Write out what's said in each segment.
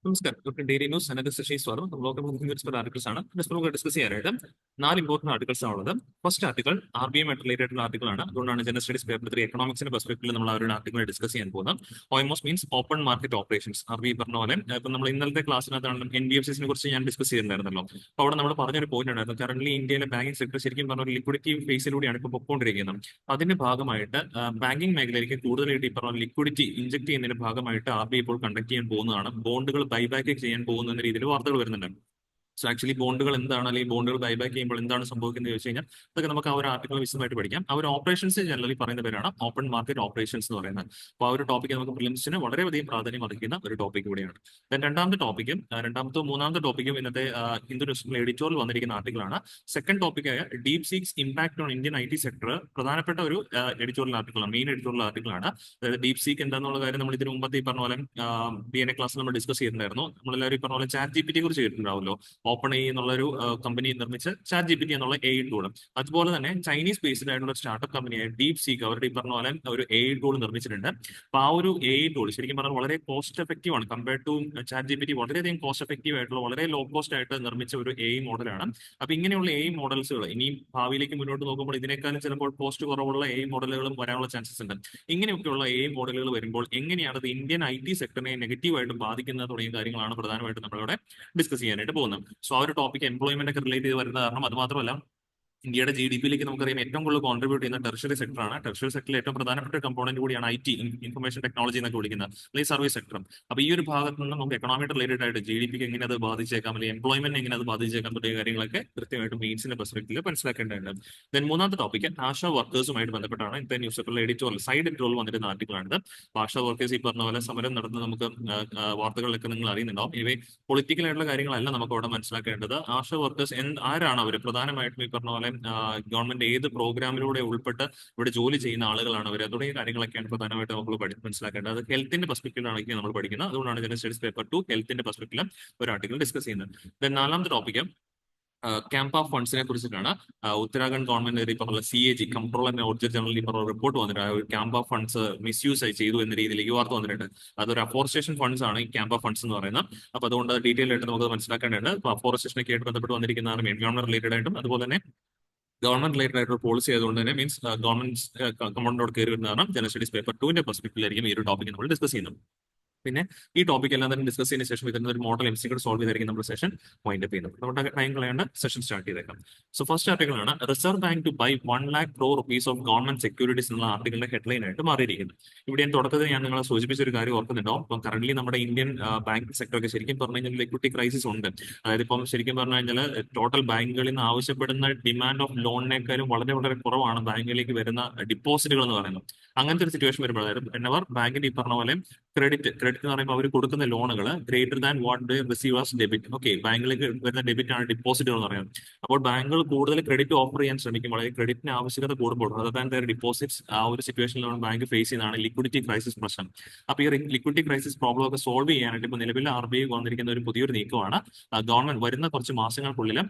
നമസ്കാരം. Doctor daily news അനന്ത ശശി സ്വാഗതം. നമ്മളൊക്കെ ന്യൂസ് ആർട്ടിക്കിൾസ് ആണ്. ജസ്റ്റ് നമുക്ക് ഡിസ്കസ് ചെയ്യാനായിട്ട് 4 ഇമ്പോർട്ടന്റ് ആർട്ടിക്കിൾസ് ആണുള്ളത്. ഫസ്റ്റ് ആർട്ടിക്കിൾ RBI ആയിട്ട് റിലേറ്റഡ് ആയിട്ടുള്ള ആർട്ടിക്കിൾ ആണ്. അതുകൊണ്ടാണ് ജനറൽ സ്റ്റഡീസ് പേപ്പർ 3 എക്കണോമിക്സിന്റെ പെർസ്പെക്ടീവിൽ നമ്മൾ അവരുടെ ആർട്ടിക്കിൾ ഡിസ്കസ് ചെയ്യാൻ പോകുന്നത്. Almost means open market operations. RBI പറഞ്ഞ പോലെ ഇപ്പം നമ്മൾ ഇന്നലത്തെ ക്ലാസ്സിനകത്താണ് NBFCസിനെ കുറിച്ച് ഞാൻ ഡിസ്കസ് ചെയ്യുന്നുണ്ടായിരുന്നല്ലോ. അപ്പോൾ അവിടെ നമ്മൾ പറഞ്ഞൊരു പോയിന്റ് ഉണ്ടായിരുന്നു. കറന്റ് ഇന്ത്യയിലെ ബാങ്കിംഗ് സെക്ടർ ശരിക്കും പറഞ്ഞ ഒരു ലിക്വിഡിറ്റി ഫേസിലൂടെയാണ് ഇപ്പോൾ പൊക്കോണ്ടിരിക്കുന്നത്. അതിന്റെ ഭാഗമായിട്ട് ബാങ്കിംഗ് മേഖലയിലേക്ക് കൂടുതലായിട്ട് ഈ പറഞ്ഞ ലിക്വിഡിറ്റി ഇഞ്ചക്ട് ചെയ്യുന്നതിന്റെ ഭാഗമായിട്ട് RBI ഇപ്പോൾ കണ്ടക്ട് ചെയ്യാൻ പോകുന്നതാണ്. ബോണ്ടുകൾ ബൈബാക്ക് ചെയ്യാൻ പോകുന്ന എന്ന രീതിയിൽ വാർത്തകൾ വരുന്നുണ്ട്. സോ ആക്ച്വലി ബോണ്ടുകൾ എന്താണ്, അല്ലെങ്കിൽ ബോണ്ടുകൾ ബൈബാക്ക് ചെയ്യുമ്പോൾ എന്താണ് സംഭവിക്കുന്നത് ചോദിച്ചു കഴിഞ്ഞാൽ അതൊക്കെ നമുക്ക് ആ ഒരു ആർട്ടിക്കിൾ വിശദമായിട്ട് പഠിക്കാം. ആ ഒരു ഓപ്പറേഷൻസ് ജനറലി പറയുന്ന പേരാണ് ഓപ്പൺ മാർക്കറ്റ് ഓപ്പറേഷൻസ് എന്ന് പറയുന്നത്. അപ്പോൾ ആ ഒരു ടോപ്പിക് നമുക്ക് പ്രിലിംസിന് വളരെയധികം പ്രാധാന്യം അർഹിക്കുന്ന ഒരു ടോപ്പിക് കൂടിയാണ്. ദെൻ മൂന്നാമത്തെ ടോപ്പിക്കും ഇന്നത്തെ ഹിന്ദു ന്യൂസ് എഡിറ്റോറിൽ വന്നിരിക്കുന്ന ആർട്ടിക്കിളാണ്. സെക്കൻഡ് ടോപ്പിക്കായ DeepSeek's impact on Indian IT sector പ്രധാനപ്പെട്ട ഒരു എഡിറ്റോറിയൽ ആർട്ടിക്കിളാണ്, മെയിൻ എഡിറ്റോറിയൽ ആർട്ടിക്കിളാണ്. അതായത് ഡീപ് സീക്ക് എന്താണെന്നുള്ള കാര്യം നമ്മൾ ഇതിന് മുമ്പത്തെ ഈ പറഞ്ഞ പോലെ DNA ക്ലാസ്സിൽ നമ്മൾ ഡിസ്കസ് ചെയ്തിട്ടുണ്ടായിരുന്നു. നമ്മളെല്ലാവരും ഈ പറഞ്ഞ പോലെ ChatGPT കുറിച്ച് കേട്ടിട്ടുണ്ടാവുമല്ലോ. ഓപ്പൺ AI എന്നുള്ളൊരു കമ്പനി നിർമ്മിച്ച് ChatGPT എന്നുള്ള AI ടൂളും, അതുപോലെ തന്നെ ചൈനീസ് ബേസ്ഡ് ആയിട്ടുള്ള സ്റ്റാർട്ടപ്പ് കമ്പനിയായ ഡീപ് സീക്ക് അവരുടെ ഈ പറഞ്ഞ പോലെ ഒരു AI ടൂൾ നിർമ്മിച്ചിട്ടുണ്ട്. അപ്പൊ ആ ഒരു AI ടൂൾ ശരിക്കും പറഞ്ഞാൽ വളരെ കോസ്റ്റ് എഫക്റ്റീവ് ആണ്. കമ്പയർഡ് ടു ChatGPT വളരെയധികം കോസ്റ്റ് എഫക്റ്റീവ് ആയിട്ടുള്ള വളരെ ലോ കോസ്റ്റ് ആയിട്ട് നിർമ്മിച്ച ഒരു AI മോഡലാണ്. അപ്പൊ ഇങ്ങനെയുള്ള AI മോഡൽസുകൾ ഇനിയും ഭാവിയിലേക്ക് മുന്നോട്ട് നോക്കുമ്പോൾ ഇതിനേക്കാളും ചിലപ്പോൾ കോസ്റ്റ് കുറവുള്ള AI മോഡലുകളും വരാനുള്ള ചാൻസസ് ഉണ്ട്. ഇങ്ങനെയൊക്കെയുള്ള AI മോഡലുകൾ വരുമ്പോൾ എങ്ങനെയാണ് അത് ഇന്ത്യൻ IT സെക്ടറിനെ നെഗറ്റീവായിട്ട് ബാധിക്കുന്നത് തുടങ്ങിയ കാര്യങ്ങളാണ് പ്രധാനമായിട്ടും നമ്മളിവിടെ ഡിസ്കസ് ചെയ്യാനായിട്ട് പോകുന്നത്. സോ ആ ഒരു ടോപ്പിക് എംപ്ലോയ്മെന്റ് ഒക്കെ റിലേറ്റ് ചെയ്ത് വരുന്ന കാരണം അത് മാത്രമല്ല ഇന്ത്യയുടെ GDP-യിലേക്ക് നമുക്കറിയാം ഏറ്റവും കൂടുതൽ കോൺട്രിബ്യൂട്ട് ചെയ്യുന്ന ടെർഷ്യറി സെക്ടറാണ്. ടെർഷ്യറി സെക്ടറിൽ ഏറ്റവും പ്രധാനപ്പെട്ട ഒരു കമ്പോണന്റ് കൂടിയാണ് IT, ഇൻഫർമേഷൻ ടെക്നോളജി എന്നൊക്കെ വിളിക്കുന്നത്, അല്ലെങ്കിൽ സർവീസ് സെക്ടറും. അപ്പൊ ഈ ഒരു ഭാഗത്ത് നിന്ന് നമുക്ക് എക്കണോമിക് റിലേറ്റഡ് ആയിട്ട് GDP-ക്ക് എങ്ങനെ അത് ബാധിച്ചേക്കാം, അല്ലെങ്കിൽ എംപ്ലോയ്മെന്റ് എങ്ങനെ അത് ബാധിച്ചേക്കാം തുടങ്ങിയ കാര്യങ്ങളൊക്കെ കൃത്യമായിട്ട് മെയിൻസിന്റെ പെർസ്പെക്ടീവിൽ മനസ്സിലാക്കേണ്ടതുണ്ട്. ദെൻ മൂന്നാമത്തെ ടോപ്പിക്ക് ആശാ വർക്കേഴ്സുമായിട്ട് ബന്ധപ്പെട്ടാണ്. ഇന്നത്തെ ന്യൂസ് പേപ്പറിലെ എഡിറ്റോറിയൽ സൈഡ് എഡിറ്റോറിൽ വന്നിരുന്ന ആർട്ടിക്കിളാണിത്. ആശാ വർക്കേഴ്സ് ഈ പറഞ്ഞ പോലെ സമരം നടന്ന് നമുക്ക് വാർത്തകളിലൊക്കെ നിങ്ങൾ അറിയുന്നുണ്ടാവും. ഇവ പൊളിറ്റിക്കൽ ആയിട്ടുള്ള കാര്യങ്ങളല്ല നമുക്ക് അവിടെ മനസ്സിലാക്കേണ്ടത്. ആശാ വർക്കേഴ്സ് ആരാണ് അവർ? പ്രധാനമായിട്ടും ഈ പറഞ്ഞ പോലെ ഗവൺമെന്റ് ഏത് പ്രോഗ്രാമിലൂടെ ഉൾപ്പെട്ട് ഇവിടെ ജോലി ചെയ്യുന്ന ആളുകളാണ് അവർ, തുടങ്ങിയ കാര്യങ്ങളൊക്കെയാണ് പ്രധാനമായിട്ട് നമ്മൾ മനസ്സിലാക്കേണ്ടത്. അത് ഹെൽത്തിന്റെ പെർസ്പെക്ടീവിലാണ് നമ്മൾ പഠിക്കുന്നത്. അതുകൊണ്ടാണ് ജനറൽ സ്റ്റഡീസ് പേപ്പർ 2 ഹെൽത്തിന്റെ പെർസ്പെക്ടീവിൽ ഒരു ആർട്ടിക്കിൾ ഡിസ്കസ് ചെയ്യുന്നത്. ദെൻ നാലാമത്തെ ടോപ്പിക്ക് ക്യാമ്പ് ഓഫ് ഫണ്ട്സിനെ കുറിച്ചിട്ടാണ്. ഉത്തരാഖണ്ഡ് ഗവൺമെന്റ് ഈ പറഞ്ഞ CAG comptroller and auditor general ഈ പറഞ്ഞ റിപ്പോർട്ട് വന്നിട്ടുണ്ട്. ക്യാമ്പ് ഓഫ് ഫണ്ട്സ് മിസ്യൂസ് ചെയ്തു എന്ന രീതിയിലേക്ക് വാർത്ത വന്നിട്ടുണ്ട്. അതൊരു അഫോറസ്റ്റേഷൻ ഫണ്ട്സ് ആണ് ഈ ക്യാമ്പ് ഓഫ് ഫണ്ട്സ് എന്ന് പറയുന്നത്. അപ്പൊ അതുകൊണ്ട് ഡീറ്റെയിൽ ആയിട്ട് നമുക്ക് മനസ്സിലാക്കേണ്ടതുണ്ട്. അപ്പൊ അഫോറസ്റ്റേഷനൊക്കെ ആയിട്ട് ബന്ധപ്പെട്ട് വന്നിരിക്കുന്നതാണ് ഗവൺമെന്റ് റിലേറ്റഡ് ആയിട്ടും, അതുപോലെ തന്നെ ഗവൺമെന്റ് റിലേറ്റഡ് ആയിട്ടുള്ള പോളിസി ആയതുകൊണ്ട് തന്നെ മീൻസ് ഗവൺമെന്റ് കമ്പൗണ്ടോട് കയറി വരുന്നതാണ്. ജനറൽ സ്റ്റഡീസ് പേപ്പർ 2 പെർസ്പെക്ടീവിലായിരിക്കും ഈ ഒരു ടോപ്പിക് നമ്മൾ ഡിസ്കസ് ചെയ്യുന്നത്. പിന്നെ ഈ ടോപ്പിക് എല്ലാം തന്നെ ഡിസ്കസ് ചെയ്തതിനു ശേഷം ഇതിന്റെ ഒരു മോഡൽ MCQ സോൾവ് ചെയ്തായിരിക്കും നമ്മൾ സെഷൻ വൈൻഡ് അപ്പ് ചെയ്യുന്നത്. നമ്മുടെ ടൈം കളയാണ്ട് സെഷൻ സ്റ്റാർട്ട് ചെയ്തേക്കാം. സോ ഫസ്റ്റ് ആർട്ടിക്കിൾ ആണ് reserve bank to buy 1 lakh crore rupees of government securities എന്നുള്ള ആർട്ടിക്കിളിന്റെ ഹെഡ്ലൈൻ ആയിട്ട് മാറിയിരിക്കുന്നത്. ഇവിടെ ഞാൻ തുടക്കത്തിൽ ഞാൻ നിങ്ങളെ സൂചിപ്പിച്ച ഒരു കാര്യം ഓർക്കുന്നുണ്ടോ? ഇപ്പം കറന്റ് നമ്മുടെ ഇന്ത്യൻ ബാങ്കിങ് സെക്ടറൊക്കെ ശരിക്കും പറഞ്ഞു കഴിഞ്ഞാൽ ലിക്വിഡിറ്റി ക്രൈസിസ് ഉണ്ട്. അതായത് ഇപ്പം ശരിക്കും പറഞ്ഞു കഴിഞ്ഞാൽ ടോട്ടൽ ബാങ്കുകളിൽ നിന്ന് ആവശ്യപ്പെടുന്ന ഡിമാൻഡ് ഓഫ് ലോണിനേക്കാളും വളരെ വളരെ കുറവാണ് ബാങ്കിലേക്ക് വരുന്ന ഡിപ്പോസിറ്റുകൾ എന്ന് പറയുന്നത്. അങ്ങനത്തെ ഒരു സിറ്റുവേഷൻ വരുമ്പോൾ അതായത് എന്നവർ ബാങ്കിന്റെ ഈ പറഞ്ഞ പോലെ ക്രെഡിറ്റ് എന്ന് പറയുമ്പോൾ അവർ കൊടുക്കുന്ന ലോണുകൾ greater than what they receive as debit. Okay, ബാങ്കിലേക്ക് വരുന്ന ഡെബിറ്റ് ആണ് ഡിപ്പോസിറ്റുകൾ എന്ന് പറയുന്നത്. അപ്പോൾ ബാങ്കുകൾ കൂടുതൽ ക്രെഡിറ്റ് ഓഫർ ചെയ്യാൻ ശ്രമിക്കുമ്പോൾ ക്രെഡിറ്റിന് ആവശ്യകത കൂടുമ്പോൾ അതർ ദാൻ ദർ ഡിപ്പോസിറ്റ്സ് ആ ഒരു സിറ്റുവേഷനിലാണ് ബാങ്ക് ഫേസ് ചെയ്യുന്നതാണ് ലിക്വിഡിറ്റി ക്രൈസിസ് പ്രശ്നം. അപ്പോൾ ഈ ലിക്വിഡിറ്റി ക്രൈസിസ് പ്രോബ്ലം ഒക്കെ സോൾവ് ചെയ്യാനായിട്ട് ഇപ്പോൾ നിലവിൽ RBI വന്നിരിക്കുന്ന ഒരു പുതിയൊരു നീക്കമാണ്. ഗവൺമെന്റ് വരുന്ന കുറച്ച് മാസങ്ങൾക്കുള്ളിൽ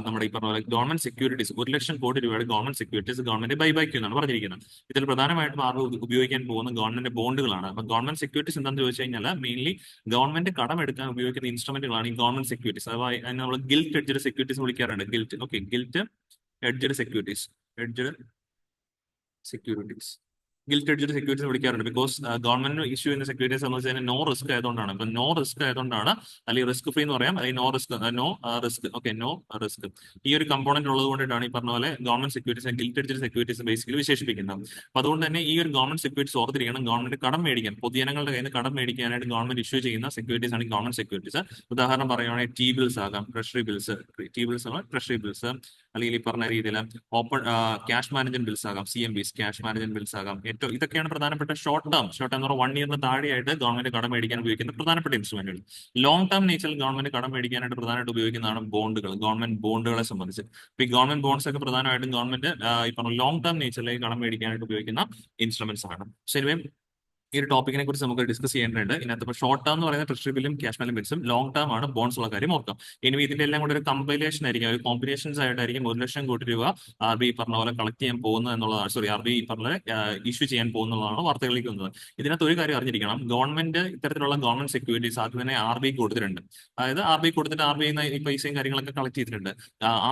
നമ്മുടെ ഈ പറഞ്ഞ പോലെ ഗവൺമെന്റ് സെക്യൂരിറ്റീസ് 1 ലക്ഷം കോടി രൂപയുടെ ഗവൺമെന്റ് സെക്യൂരിറ്റീസ് ഗവൺമെന്റ് ബൈബാക്ക് എന്നാണ് പറഞ്ഞിരിക്കുന്നത്. ഇതിൽ പ്രധാനമായിട്ടും ഉപയോഗിക്കാൻ പോകുന്ന ഗവൺമെന്റ് ബോണ്ടുകളാണ്. അപ്പൊ ഗവൺമെന്റ് സെക്യൂരിറ്റീസ് എന്താണെന്ന് ചോദിച്ചു കഴിഞ്ഞാൽ മെയിൻലി ഗവൺമെന്റ് കടം എടുക്കാൻ ഉപയോഗിക്കുന്ന ഇൻസ്ട്രുമെന്റുകളാണ് ഈ ഗവൺമെന്റ് സെക്യൂരിറ്റീസ്. അഥവാ നമ്മൾ ഗിൽറ്റ് എഡ്ജഡ് സെക്യൂരിറ്റീസ് വിളിക്കാറുണ്ട്. Gilt edged securities gilt edged securities വിളിക്കാറുണ്ട്. ബിക്കോസ് ഗവൺമെന്റ് ഇഷ്യൂ ചെയ്യുന്ന സെക്യൂരിറ്റീസ് എന്ന് വെച്ചാൽ നോ റിസ്ക് ആയതുകൊണ്ടാണ്. ഇപ്പൊ നോ റിസ്ക് ആയതുകൊണ്ടാണ്, അല്ലെങ്കിൽ റിസ്ക് ഫ്രീ എന്ന് പറയാം, അല്ലെങ്കിൽ നോ റിസ്ക് നോ റിസ്ക് ഈ ഒരു കമ്പോണന്റ് ഉള്ളത് കൊണ്ടിട്ടാണ് ഈ പറഞ്ഞ പോലെ government securities gilt edged securities basically വിശേഷിപ്പിക്കുന്നത്. അപ്പൊ അതുകൊണ്ട് തന്നെ ഈ ഒരു ഗവൺമെന്റ് സെക്യൂരിറ്റീസ് ഓർത്തിരിക്കണം. ഗവൺമെന്റ് കടം മേടിക്കാൻ, പൊതുജനങ്ങളുടെ കയ്യിൽ നിന്ന് കടം മേടിക്കാനായിട്ട് ഗവൺമെന്റ് ഇഷ്യൂ ചെയ്യുന്ന സെക്യൂരിറ്റീസ് ആണ് ഗവൺമെന്റ് സെക്യൂരിറ്റീസ്. ഉദാഹരണം പറയുകയാണെങ്കിൽ T-ബിൽസ് ആകാം, ട്രഷറി ബിൽസ്, അല്ലെങ്കിൽ ഈ പറഞ്ഞ രീതിയിൽ ഓപ്പൺ ക്യാഷ് മാനേജ്മെന്റ് ബിൽസ് ആകാം, CMBs ക്യാഷ് മാനേജ്മെന്റ് ബിൽസ് ആകാം. ഇതൊക്കെയാണ് പ്രധാനപ്പെട്ട ഷോർട്ട് ടേം എന്ന് പറഞ്ഞാൽ 1 ഇയറിന് താഴെയായിട്ട് ഗവൺമെന്റ് കടം മേടിക്കാൻ ഉപയോഗിക്കുന്ന പ്രധാനപ്പെട്ട ഇൻസ്ട്രുമെന്റുകൾ. ലോങ് ടേം നേച്ചറിൽ ഗവൺമെന്റ് കടം മേടിക്കാനായിട്ട് പ്രധാനമായിട്ട് ഉപയോഗിക്കുന്നതാണ് ബോണ്ടുകൾ, ഗവൺമെന്റ് ബോണ്ടുകളെ സംബന്ധിച്ച്. ഇപ്പൊ ഈ ഗവൺമെന്റ് ബോണ്ട്സ് ഒക്കെ പ്രധാനമായിട്ടും ഗവൺമെന്റ് ഈ പറഞ്ഞ ലോങ് ടേം നേച്ചറിലേക്ക് കടം മേടിക്കാനായിട്ട് ഉപയോഗിക്കുന്ന ഇൻസ്ട്രുമെന്റ്സ് ആണ്. ശരി, ഈ ഒരു ടോപ്പിക്കിനെ കുറിച്ച് നമുക്ക് ഡിസ്കസ് ചെയ്യേണ്ടതുണ്ട്. ഇതിനകത്ത് ഇപ്പോൾ ഷോർട്ട് ടേം എന്ന് പറയുന്ന ട്രഷറി ബില്ലും ക്യാഷ് ബാലൻസും, ലോങ് ടേം ആണ് ബോൺസ് ഉള്ള കാര്യം ഓർക്കാം. ഇനി ഇതിന്റെ എല്ലാം കൂടെ ഒരു കമ്പൈലേഷൻ ആയിരിക്കും, ഒരു കോമ്പിനേഷൻസ് ആയിട്ടായിരിക്കും 1,00,000 കോടി രൂപ RBI പറഞ്ഞ പോലെ കളക്ട് ചെയ്യാൻ പോകുന്നത് എന്നുള്ളതാണ്. സോറി, RBI പറഞ്ഞ ഇഷ്യൂ ചെയ്യാൻ പോകുന്നതാണ് വാർത്തകളിലേക്ക് വന്നത്. ഇതിനകത്ത് ഒരു കാര്യം അറിഞ്ഞിരിക്കണം, ഗവൺമെന്റ് ഇത്തരത്തിലുള്ള ഗവൺമെന്റ് സെക്യൂരിറ്റീസ് ആദ്യം തന്നെ RBI കൊടുത്തിട്ടുണ്ട്. അതായത് RBI കൊടുത്തിട്ട് RBI ഈ പൈസയും കാര്യങ്ങളൊക്കെ കളക്ട് ചെയ്തിട്ടുണ്ട്.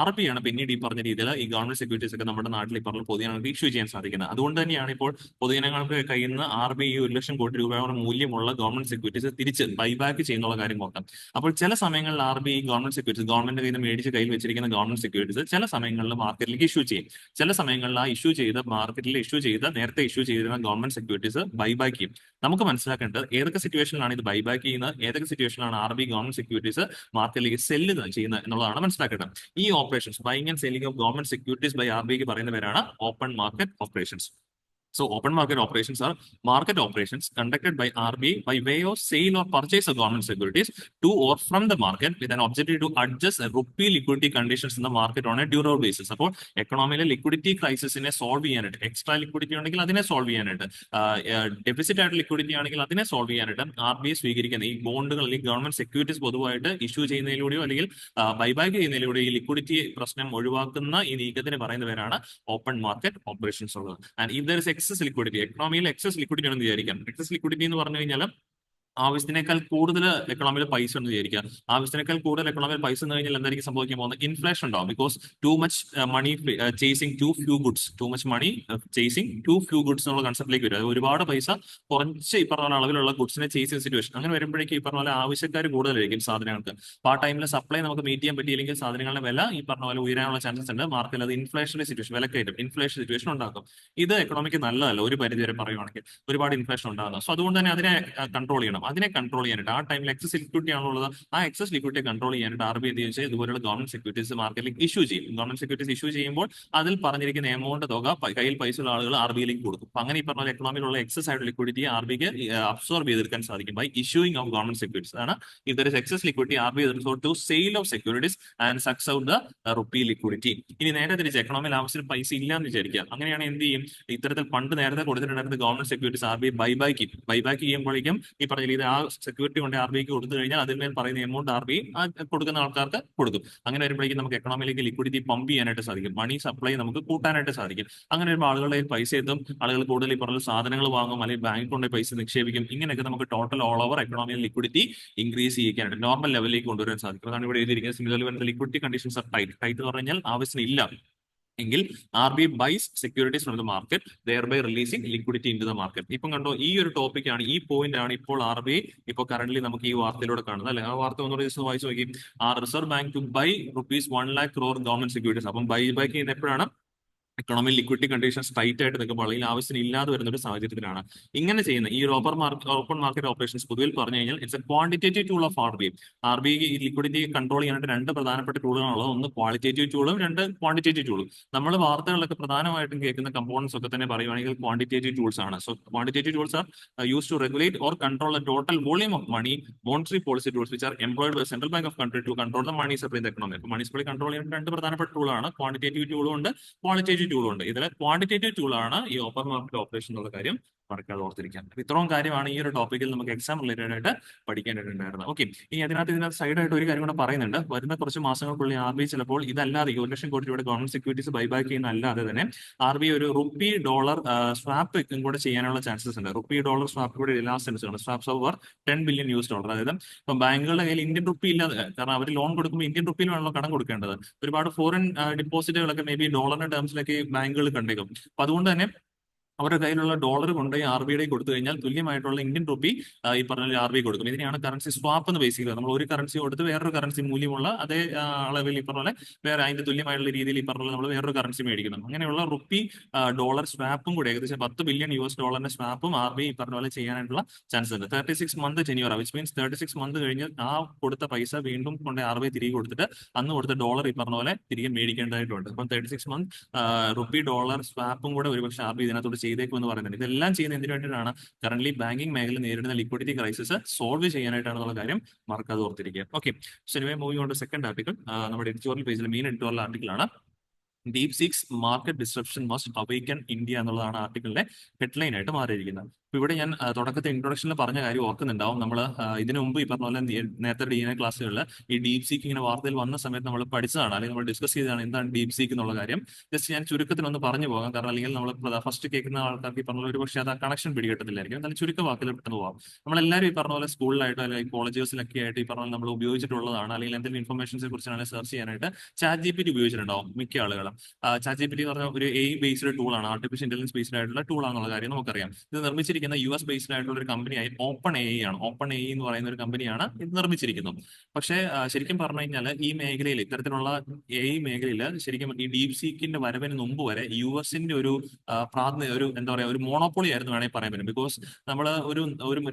RBI ആണ് പിന്നീട് ഈ പറഞ്ഞ രീതിയിൽ ഈ ഗവൺമെന്റ് സെക്യൂരിറ്റീസ് ഒക്കെ നമ്മുടെ നാട്ടിൽ ഈ പറഞ്ഞ പൊതുജനങ്ങൾക്ക് ഇഷ്യൂ ചെയ്യാൻ സാധിക്കുന്നത്. അതുകൊണ്ട് തന്നെയാണ് ഇപ്പോൾ പൊതുജനങ്ങൾക്ക് കയ്യിൽ നിന്ന് RBI 1,00,000 കോടി രൂപയുടെ മൂല്യമുള്ള ഗവൺമെന്റ് സെക്യൂരിറ്റീസ് തിരിച്ച് ബൈബാക്ക് ചെയ്യുന്നുള്ള കാര്യം നോക്കാം. അപ്പോൾ ചില സമയങ്ങളിൽ RBI ഗവൺമെന്റ് സെക്യൂരിറ്റീസ്, ഗവൺമെന്റ് കയ്യിൽ നിന്ന് മേടിച്ച് കയ്യിൽ വെച്ചിരിക്കുന്ന ഗവൺമെന്റ് സെക്യൂരിറ്റീസ് ചില സമയങ്ങളിൽ മാർക്കറ്റിലേക്ക് ഇഷ്യൂ ചെയ്യും. ചില സമയങ്ങളിൽ ആ നേരത്തെ ഇഷ്യൂ ചെയ്തിരുന്ന ഗവൺമെന്റ് സെക്യൂരിറ്റീസ് ബൈബാക്ക് ചെയ്യും. നമുക്ക് മനസ്സിലാക്കേണ്ടത് ഏതൊക്കെ സിറ്റുവേഷനിലാണ് ഇത് ബൈബാക്ക് ചെയ്യുന്നത്, ഏതൊക്കെ സിറ്റുവേഷനിലാണ് RBI ഗവൺമെന്റ് സെക്യൂരിറ്റീസ് മാർക്കറ്റിലേക്ക് സെല്ല് ചെയ്യുന്നത് എന്നുള്ളതാണ് മനസ്സിലാക്കേണ്ടത്. ഈ operations, buying and selling of government securities by RBI പറയുന്ന പേരാണ് open market operations. So open market operations are market operations conducted by RBI by way of sale or purchase of government securities to or from the market with an objective to adjust rupee liquidity conditions in the market on a durable basis. അപ്പോൾ എക്കണോമിയിലെ liquidity ക്രൈസിസിനെ solve ചെയ്യാനായിട്ട്, extra liquidity ഉണ്ടെങ്കിൽ അതിനെ solve ചെയ്യാനായിട്ട്, deficit ആയിട്ട് liquidity ആണെങ്കിൽ അതിനെ solve ചെയ്യാനായിട്ട് RBI സ്വീകരിക്കുന്ന ഈ ബോണ്ടുകൾ അല്ലെങ്കിൽ ഗവൺമെന്റ് സെക്യൂരിറ്റീസ് പൊതുവായിട്ട് ഇഷ്യൂ ചെയ്യുന്നതിലൂടെയോ അല്ലെങ്കിൽ ബൈബാക്ക് ചെയ്യുന്നതിലൂടെയോ ഈ ലിക്വിഡിറ്റി പ്രശ്നം ഒഴിവാക്കുന്ന ഈ നീക്കത്തിന് പറയുന്ന പേരാണ് ഓപ്പൺ മാർക്കറ്റ് ഓപ്പറേഷൻസ് ഉള്ളത്. And if there is excess liquidity, എക്കണോമിയിൽ എക്സസ് ലിക്വിഡിറ്റി ആണെന്ന് വിചാരിക്കാം. എക്സസ് ലിക്വിഡിറ്റി എന്ന് പറഞ്ഞു കഴിഞ്ഞാൽ ആവശ്യത്തിനേക്കാൾ കൂടുതൽ എക്കണോമിയിൽ പൈസ എന്ന് വിചാരിക്കുക. ആവശ്യത്തിനേക്കാൾ കൂടുതൽ എക്കണോമിയിൽ പൈസ എന്ന് കഴിഞ്ഞാൽ എന്തായിരിക്കും സംഭവിക്കാൻ പോകുന്നത്? ഇൻഫ്ലേഷൻ ഉണ്ടാവും. Because too much money chasing too few goods, too much money chasing too few goods എന്നുള്ള കൺസെപ്റ്റിലേക്ക് വരും. അത് ഒരുപാട് പൈസ കുറച്ച് ഈ പറഞ്ഞ അളവിലുള്ള ഗുഡ്സിനെ ചേസ് ചെയ്യുന്ന സിറ്റുവേഷൻ. അങ്ങനെ വരുമ്പോഴേക്കും ഈ പറഞ്ഞ പോലെ ആവശ്യക്കാർ കൂടുതലായിരിക്കും സാധനങ്ങൾക്ക്. അപ്പോൾ ആ ടൈമിൽ സപ്ലൈ നമുക്ക് മീറ്റ് ചെയ്യാൻ പറ്റിയില്ലെങ്കിൽ സാധനങ്ങളുടെ വില ഈ പറഞ്ഞ പോലെ ഉയരാനുള്ള ചാൻസസ് ഉണ്ട്. മാർക്കറ്റിൽ അത് ഇൻഫ്ലേഷന്റെ സിറ്റുവേഷൻ, വിലക്കയറ്റം, ഇൻഫ്ലേഷൻ സിറ്റുവേഷൻ ഉണ്ടാക്കും. ഇത് എക്കണോമിക്ക് നല്ലതല്ല ഒരു പരിധി വരെ പറയുവാണെങ്കിൽ. ഒരുപാട് ഇൻഫ്ലേഷൻ ഉണ്ടാകുന്നത്. സോ അതുകൊണ്ട് തന്നെ അതിനെ കൺട്രോൾ ചെയ്യണം. അതിനെ കൺട്രോൾ ചെയ്യാനായിട്ട്, ആ ടൈമിൽ എക്സസ് ലിക്വിഡിറ്റി ആണുള്ളത്, ആ എക്സസ് ലിക്വിഡിറ്റി കൺട്രോൾ ചെയ്യാനായിട്ട് RBI എന്ത് ചോദിച്ചാൽ ഇതുപോലുള്ള ഗവൺമെന്റ് സെക്യൂരിറ്റീസ് മാർക്കറ്റിലേക്ക് ഇഷ്യൂ ചെയ്യും. ഗവൺമെന്റ് സെക്യൂരിറ്റീസ് ഇഷ്യൂ ചെയ്യുമ്പോൾ അതിൽ പറഞ്ഞിരിക്കുന്ന എമൗണ്ട് തുക കയ്യിൽ പൈസ ഉള്ള ആളുകൾ RBIയിലേക്ക് കൊടുക്കും. അപ്പൊ അങ്ങനെ ഈ പറഞ്ഞ എക്കണോമിയിലുള്ള എക്സസ് ആയിട്ട് ലിക്വിഡിറ്റി RBIക്ക് അബ്സോർബ് ചെയ്തെടുക്കാൻ സാധിക്കും by issuing of government securities. ആണ് if there is excess liquidity RBI resort to sale of securities and sucks out the rupee liquidity. ഇനി നേരെ തിരിച്ച് എക്കണോമിയിൽ ആവശ്യത്തിന് പൈസ ഇല്ല എന്ന് വിചാരിക്കുക. അങ്ങനെയാണ് എന്ത് ചെയ്യും? ഇത്തരത്തിൽ പണ്ട് നേരത്തെ കൊടുത്തിട്ടുണ്ടായിരുന്ന ഗവൺമെന്റ് സെക്യൂരിറ്റീസ് RBI ബൈബാക്ക് ചെയ്യുമ്പോഴേക്കും ഈ പറഞ്ഞ രീതി ആ സെക്യൂരിറ്റി കൊണ്ട് RBIക്ക് കൊടുത്തു കഴിഞ്ഞാൽ അതിന്മേൽ പറയുന്ന എമൗണ്ട് RBI കൊടുക്കുന്ന ആൾക്കാർക്ക് കൊടുക്കും. അങ്ങനെ വരുമ്പോഴേക്കും നമുക്ക് എക്കണോമിയിലേക്ക് ലിക്വിഡിറ്റി പമ്പ് ചെയ്യാനായിട്ട് സാധിക്കും, മണി സപ്ലൈ നമുക്ക് കൂട്ടാനായിട്ട് സാധിക്കും. അങ്ങനെ വരുമ്പോൾ ആളുകളുടെ പൈസ എത്തും, ആളുകൾ കൂടുതൽ ഈ പറഞ്ഞ സാധനങ്ങൾ വാങ്ങും, അല്ലെങ്കിൽ ബാങ്ക് കൊണ്ട് പൈസ നിക്ഷേപിക്കും. ഇങ്ങനെയൊക്കെ നമുക്ക് ടോട്ടൽ ഓൾ ഓവർ എക്കണോമിയിൽ ലിക്വിഡിറ്റി ഇൻക്രീസ് ചെയ്യാനായിട്ട്, നോർമൽ ലെവലിലേക്ക് കൊണ്ടുവരാൻ സാധിക്കും. അതാണ് ഇവിടെ എഴുതിയിരിക്കുന്നത്. Similarly liquidity conditions are tight. Tight എന്ന് പറഞ്ഞാൽ ആവശ്യത്തിന് ഇല്ല എങ്കിൽ RBI buys securities from the market, thereby releasing liquidity into the market. ഇപ്പം കണ്ടോ, ഈ ഒരു ടോപ്പിക് ആണ്, ഈ പോയിന്റ് ആണ് ഇപ്പോൾ RBI ഇപ്പോൾ കറന്റ് നമുക്ക് ഈ വാർത്തയിലൂടെ കാണുന്നത് അല്ലെ. ആ വാർത്ത ഒന്നുകൂടി ജസ്റ്റ് വായിച്ചു നോക്കി. Reserve bank to buy ₹1,00,000 crore government securities. അപ്പം ബൈബാക്ക് ചെയ്യുന്ന എപ്പോഴാണ്? എക്കണോമിക് ലിക്വിഡിറ്റി കണ്ടീഷൻസ് ടൈറ്റ് ആയിട്ട് നിൽക്കുമ്പോൾ അല്ലെങ്കിൽ ആവശ്യത്തിന് ഇല്ലാതെ വരുന്ന ഒരു സാഹചര്യത്തിലാണ് ഇങ്ങനെ ചെയ്യുന്നത്. ഈ ഓപ്പൺ മാർക്കറ്റ് ഓപ്പറേഷൻസ് പൊതുവിൽ പറഞ്ഞു കഴിഞ്ഞാൽ it's A quantitative tool of RBI. ഈ ലിക്വിഡിറ്റി കൺട്രോൾ ചെയ്യാനായിട്ട് രണ്ട് പ്രധാനപ്പെട്ട ടൂളുകളാണുള്ളത്. ഒന്ന് ക്വാളിറ്റേറ്റീവ് ടൂളും, രണ്ട് ക്വാണ്ടിറ്റേറ്റീവ് ടൂളും. നമ്മൾ വാർത്തകളിലൊക്കെ പ്രധാനമായിട്ടും കേൾക്കുന്ന കമ്പോണൻസ് ഒക്കെ തന്നെ പറയുവാണെങ്കിൽ ക്വാണ്ടിറ്റേറ്റീവ് ടൂൾസ് ആണ്. So quantitative tools are use to regulate or control the total volume of money. Monetary policy tools which are employed by central bank of country to control the money supply in the economy. Money supply control ചെയ്യാൻ രണ്ട് പ്രധാനപ്പെട്ട ടൂളാണ്, quantitative ടൂളും ഉണ്ട്, qualitative ടൂളും ഉണ്ട്. ഇതിൽ quantitative ടൂളാണ് ഈ open market operation എന്നുള്ള കാര്യം മറക്കാതെ ഓർത്തിരിക്കാൻ. ഇത്രയും കാര്യമാണ് ഈ ഒരു ടോപ്പിക്കിൽ നമുക്ക് എക്സാം റിലേറ്റഡ് ആയിട്ട് പഠിക്കാനായിട്ടുണ്ടായിരുന്നത്. ഓക്കെ, ഇനി ഇതിനകത്ത് സൈഡായിട്ട് ഒരു കാര്യം കൂടെ പറയുന്നുണ്ട്. വരുന്ന കുറച്ച് മാസങ്ങൾക്കുള്ളിൽ RBI ചിലപ്പോൾ ഇതല്ലാതെ 1,00,000 കോടി രൂപയുടെ ഗവൺമെന്റ് സെക്യൂരിറ്റീസ് ബൈബാക്ക് ചെയ്യുന്ന അല്ലാതെ തന്നെ RBI ഒരു റുപ്പി ഡോളർ സ്വാപ്പ് കൂടെ ചെയ്യാനുള്ള ചാൻസസ് ഉണ്ട്. റുപ്പി ഡോളർ സ്വാപ്പ് കൂടെ ലാസ്റ്റ് ആണ് സ്വാപ്സ് ഓവർ $10 ബില്യൺ. അതായത് ഇപ്പം ബാങ്കുകളുടെ കയ്യിൽ ഇന്ത്യൻ റുപ്പി ഇല്ലാതെ, കാരണം അവർ ലോൺ കൊടുക്കുമ്പോൾ ഇന്ത്യൻ റുപ്പിയിലാണല്ലോ കടം കൊടുക്കേണ്ടത്. ഒരുപാട് ഫോറിൻ ഡിപ്പോസിറ്റുകളൊക്കെ മേ ബി ഡോളറിന്റെ ടേംസിലേക്ക് ബാങ്കുകൾ കണ്ടേക്കും. അപ്പൊ അതുകൊണ്ട് തന്നെ അവരുടെ കയ്യിലുള്ള ഡോളർ കൊണ്ടുപോയി RBIയുടെ കൊടുത്തു കഴിഞ്ഞാൽ തുല്യമായിട്ടുള്ള ഇന്ത്യൻ റുപ്പി ഈ പറഞ്ഞ RBI കൊടുക്കും. ഇതിനെയാണ് കറൻസി സ്വാപ്പ് എന്ന് ബേസിക്കലി. നമ്മൾ ഒരു കറൻസി കൊടുത്ത് വേറൊരു കറൻസി മൂല്യമുള്ള അതേ അളവിൽ ഈ പറഞ്ഞ വേറെ അതിന്റെ തുല്യമായിട്ടുള്ള രീതിയിൽ ഈ പറഞ്ഞ നമ്മൾ വേറൊരു കറൻസി മേടിക്കണം. അങ്ങനെയുള്ള റുപ്പി ഡോളർ സ്വാപ്പും കൂടെ ഏകദേശം $10 ബില്യൺ സ്വാപ്പും RBI ഈ പറഞ്ഞ പോലെ ചെയ്യാനായിട്ടുള്ള ചാൻസ് ഉണ്ട്. 36 month tenure, which means 36 month കഴിഞ്ഞ് ആ കൊടുത്ത പൈസ വീണ്ടും കൊണ്ട് RBI തിരികെ കൊടുത്തിട്ട് അന്ന് കൊടുത്ത ഡോളർ ഈ പറഞ്ഞ പോലെ തിരികെ മേടിക്കേണ്ടതായിട്ടുണ്ട്. അപ്പം 36 മന്ത് റുപ്പി ഡോളർ സ്വാപ്പും കൂടെ ഒരുപക്ഷെ RBI ഇതിനകത്തോട് ചെയ്തേക്കുമെന്ന് പറയുന്നത്. ഇതെല്ലാം ചെയ്യുന്ന എന്തിനു വേണ്ടിയിട്ടാണ്? കറന്റ് ബാങ്കിങ് മേഖല നേരിടുന്ന ലിക്വിഡിറ്റി ക്രൈസിസ് സോൾവ് ചെയ്യാനായിട്ടാണെന്നുള്ള കാര്യം മറക്കാതെ ഓർത്തിരിക്കുക. Okay, so anyway moving on to second article. നമ്മുടെ എഡിറ്റോറിയൽ പേജിൽ മെയിൻ എഡിറ്റോറിയൽ ആർട്ടിക്കിൾ ആണ് DeepSeek's market disruption must awaken India എന്നുള്ളതാണ് ആർട്ടിക്കിളിന്റെ ഹെഡ്ലൈൻ ആയിട്ട് മാറിയിരിക്കുന്നത്. അപ്പൊ ഇവിടെ ഞാൻ തുടക്കത്തെ ഇൻട്രൊഡക്ഷനിൽ പറഞ്ഞ കാര്യം ഓർക്കുന്നുണ്ടാവും. നമ്മൾ ഇതിനു മുമ്പ് ഈ പറഞ്ഞ പോലെ നേരത്തെ DNA ക്ലാസ്സുകളിൽ ഈ ഡീപ് സീക്ക് ഇങ്ങനെ വാർത്തയിൽ വന്ന സമയത്ത് നമ്മൾ പഠിച്ചതാണ്, അല്ലെങ്കിൽ നമ്മൾ ഡിസ്കസ് ചെയ്തതാണ് എന്താണ് ഡീപ് സീക്ക് എന്നുള്ള കാര്യം. ജസ്റ്റ് ഞാൻ ചുരുക്കത്തിൽ ഒന്ന് പറഞ്ഞു പോകാം, കാരണം അല്ലെങ്കിൽ നമ്മൾ ഫസ്റ്റ് കേൾക്കുന്ന ആൾക്കാർക്ക് ഈ പറഞ്ഞ പോലെ ഒരു പക്ഷേ അത് ആ കണക്ഷൻ പിടികിട്ടത്തില്ലായിരിക്കും. എന്നാലും ചുരുക്ക വാക്കിൽ പെട്ടെന്ന് പോകാം. നമ്മളെല്ലാവരും ഈ പറഞ്ഞ പോലെ സ്കൂളിലായിട്ടോ അല്ലെങ്കിൽ കോളേജസിലൊക്കെ ആയിട്ട് ഈ പറഞ്ഞ നമ്മൾ ഉപയോഗിച്ചിട്ടുള്ളതാണ്, അല്ലെങ്കിൽ എന്തെങ്കിലും ഇൻഫർമേഷൻസിനെ കുറിച്ചാണ് സെർച്ച് ചെയ്യാനായിട്ട് ChatGPT ഉപയോഗിച്ചിട്ടുണ്ടാവും മിക്ക ആളുകളും. ChatGPT എന്ന് പറഞ്ഞ ഒരു AI ബേസ്ഡ് ടൂളാണ്, ആർട്ടിഫിഷ്യൽ ഇന്റലിജൻസ് ബേസ്ഡ് ആയിട്ടുള്ള ടൂളാണെന്നുള്ള കാര്യം നമുക്കറിയാം. ഇത് നിർമ്മിച്ചിരിക്കുന്ന US ബേസ്ഡ് ആയിട്ടുള്ള ഒരു കമ്പനിയായി ഓപ്പൺ AI ആണ്. ഓപ്പൺ AI എന്ന് പറയുന്ന ഒരു കമ്പനിയാണ് ഇത് നിർമ്മിച്ചിരിക്കുന്നത്. പക്ഷേ ശരിക്കും പറഞ്ഞു കഴിഞ്ഞാൽ ഈ മേഖലയിൽ, ഇത്തരത്തിലുള്ള AI മേഖലയിൽ ശരിക്കും ഈ ഡീപ് സീക്കിന്റെ വരവിന് മുമ്പ് വരെ US-ന്റെ ഒരു എന്താ പറയാ ഒരു മോണോപ്പൊളി ആയിരുന്നു വേണമെങ്കിൽ പറയാൻ പറ്റും. ബിക്കോസ് നമ്മൾ ഒരു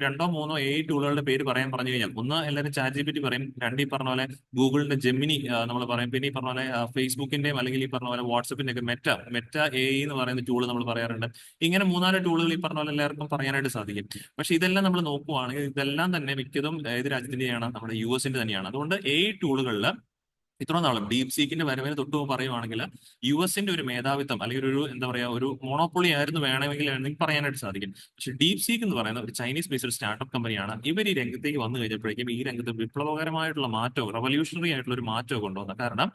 രണ്ടോ മൂന്നോ AI ടൂളുകളുടെ പേര് പറഞ്ഞു കഴിഞ്ഞാൽ, ഒന്ന് എല്ലാവരും ChatGPT പറയും, രണ്ട് ഈ പറഞ്ഞ പോലെ ഗൂഗിളിന്റെ ജെമിനി നമ്മൾ പറയും, പിന്നെ ഈ പറഞ്ഞ പോലെ ഫേസ്ബുക്കിന്റെയും അല്ലെങ്കിൽ ഈ പറഞ്ഞ പോലെ വാട്സപ്പിന്റെ ഒക്കെ മെറ്റ AI എന്ന് പറയുന്ന ടൂൾ നമ്മൾ പറയാറുണ്ട്. ഇങ്ങനെ മൂന്നാല് ടൂളുകൾ ഈ പറഞ്ഞ പോലെ എല്ലാവർക്കും പറയാനായിട്ട് സാധിക്കും. പക്ഷെ ഇതെല്ലാം നമ്മൾ നോക്കുവാണെങ്കിൽ ഇതെല്ലാം തന്നെ മിക്കതും ഏത് രാജ്യത്തിന്റെയാണ്? നമ്മുടെ US-ന്റെ തന്നെയാണ്. അതുകൊണ്ട് AI ടൂളുകളിൽ ഇത്ര നാളും ഡീപ് സീക്കിന്റെ വരവിന് തൊട്ട് പറയുവാണെങ്കിൽ US-ന്റെ ഒരു മേധാവിത്വം അല്ലെങ്കിൽ ഒരു എന്താ പറയാ ഒരു മോണോപ്പൊളി ആയിരുന്നു വേണമെങ്കിൽ പറയാനായിട്ട് സാധിക്കും. പക്ഷെ ഡീപ് സീക്ക് എന്ന് പറയുന്ന ഒരു ചൈനീസ് ബേസ്ഡ് സ്റ്റാർട്ടപ്പ് കമ്പനിയാണ്. ഇവർ ഈ രംഗത്തേക്ക് വന്നു കഴിഞ്ഞപ്പോഴേക്കും ഈ രംഗത്ത് വിപ്ലവകരമായിട്ടുള്ള മാറ്റവും റവല്യൂഷണറി ആയിട്ടുള്ള ഒരു മാറ്റവും കൊണ്ടുവന്നത്. കാരണം